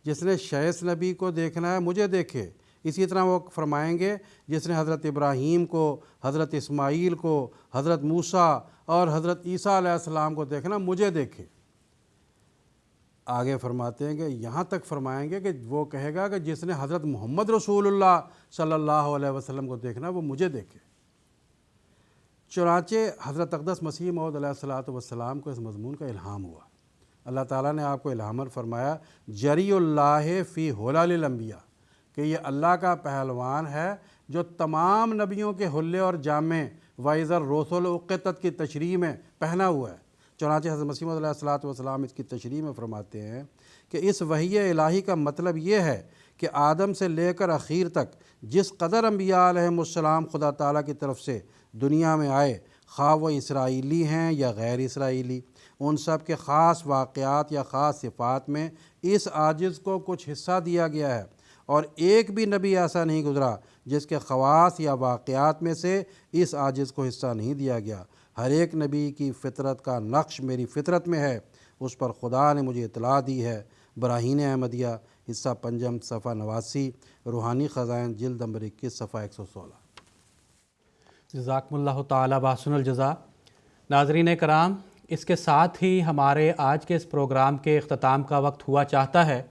جس نے شیث نبی کو دیکھنا ہے مجھے دیکھے. اسی طرح وہ فرمائیں گے جس نے حضرت ابراہیم کو, حضرت اسماعیل کو, حضرت موسیٰ اور حضرت عیسیٰ علیہ السلام کو دیکھنا مجھے دیکھے. آگے فرماتے ہیں کہ یہاں تک فرمائیں گے کہ وہ کہے گا کہ جس نے حضرت محمد رسول اللہ صلی اللہ علیہ وسلم کو دیکھنا وہ مجھے دیکھے. چنانچہ حضرت اقدس مسیح موعود علیہ الصلوۃ والسلام کو اس مضمون کا الہام ہوا. اللہ تعالیٰ نے آپ کو الہام فرمایا جری اللہ فی حلل الانبیاء, کہ یہ اللہ کا پہلوان ہے جو تمام نبیوں کے حلے اور جامے وَإِذَا الرُّسُلُ أُقِّتَتْ کی تشریح میں پہنا ہوا ہے. چنانچہ حضرت مسیح موعود علیہ الصلوۃ والسلام اس کی تشریح میں فرماتے ہیں کہ اس وحی الہی کا مطلب یہ ہے کہ آدم سے لے کر اخیر تک جس قدر انبیاء علیہم السلام خدا تعالیٰ کی طرف سے دنیا میں آئے, خواہ وہ اسرائیلی ہیں یا غیر اسرائیلی, ان سب کے خاص واقعات یا خاص صفات میں اس عاجز کو کچھ حصہ دیا گیا ہے, اور ایک بھی نبی ایسا نہیں گزرا جس کے خواص یا واقعات میں سے اس عاجز کو حصہ نہیں دیا گیا. ہر ایک نبی کی فطرت کا نقش میری فطرت میں ہے, اس پر خدا نے مجھے اطلاع دی ہے. براہین احمدیہ حصہ پنجم صفحہ 89, روحانی خزائن جلد نمبر 21 صفحہ 116. جزاکم اللہ تعالی بحسن الجزا. ناظرین کرام, اس کے ساتھ ہی ہمارے آج کے اس پروگرام کے اختتام کا وقت ہوا چاہتا ہے.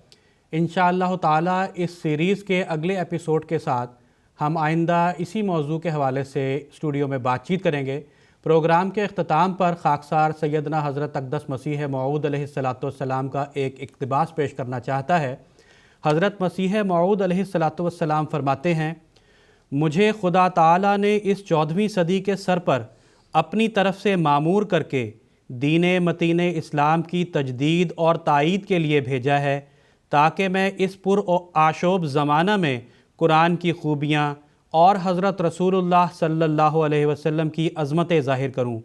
انشاءاللہ تعالی اس سیریز کے اگلے ایپیسوڈ کے ساتھ ہم آئندہ اسی موضوع کے حوالے سے اسٹوڈیو میں بات چیت کریں گے. پروگرام کے اختتام پر خاکسار سیدنا حضرت اقدس مسیح موعود علیہ الصلوۃ والسلام کا ایک اقتباس پیش کرنا چاہتا ہے. حضرت مسیح موعود علیہ الصلوۃ والسلام فرماتے ہیں, مجھے خدا تعالیٰ نے اس 14ویں صدی کے سر پر اپنی طرف سے مامور کر کے دین متین اسلام کی تجدید اور تائید کے لیے بھیجا ہے, تاکہ میں اس پر آشوب زمانہ میں قرآن کی خوبیاں اور حضرت رسول اللہ صلی اللہ علیہ وسلم کی عظمتیں ظاہر کروں,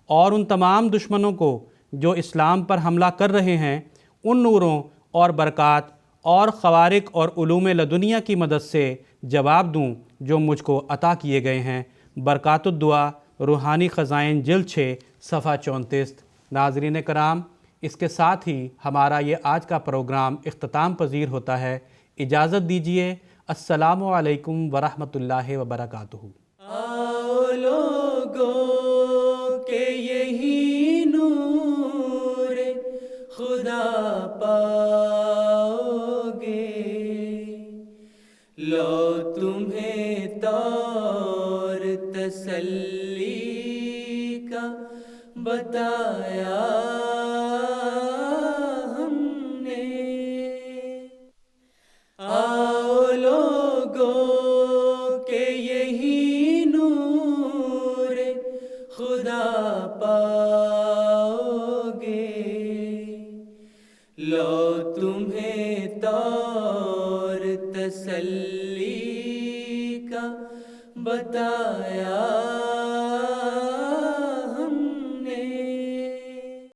اور ان تمام دشمنوں کو جو اسلام پر حملہ کر رہے ہیں ان نوروں اور برکات اور خوارق اور علوم لدنیہ کی مدد سے جواب دوں جو مجھ کو عطا کیے گئے ہیں۔ برکات الدعا روحانی خزائن جلد 6 صفحہ 34۔ ناظرین کرام، اس کے ساتھ ہی ہمارا یہ آج کا پروگرام اختتام پذیر ہوتا ہے۔ اجازت دیجیے، السلام علیکم ورحمۃ اللہ وبرکاتہ۔ آؤ لوگوں کہ یہی نور خدا پاؤ گے، لو تمہیں طور تسلی کا بتایا ہم نے۔ آؤ لوگوں کہ یہی نور خدا پاؤ گے، لو تمہیں طور تسلی کا بتایا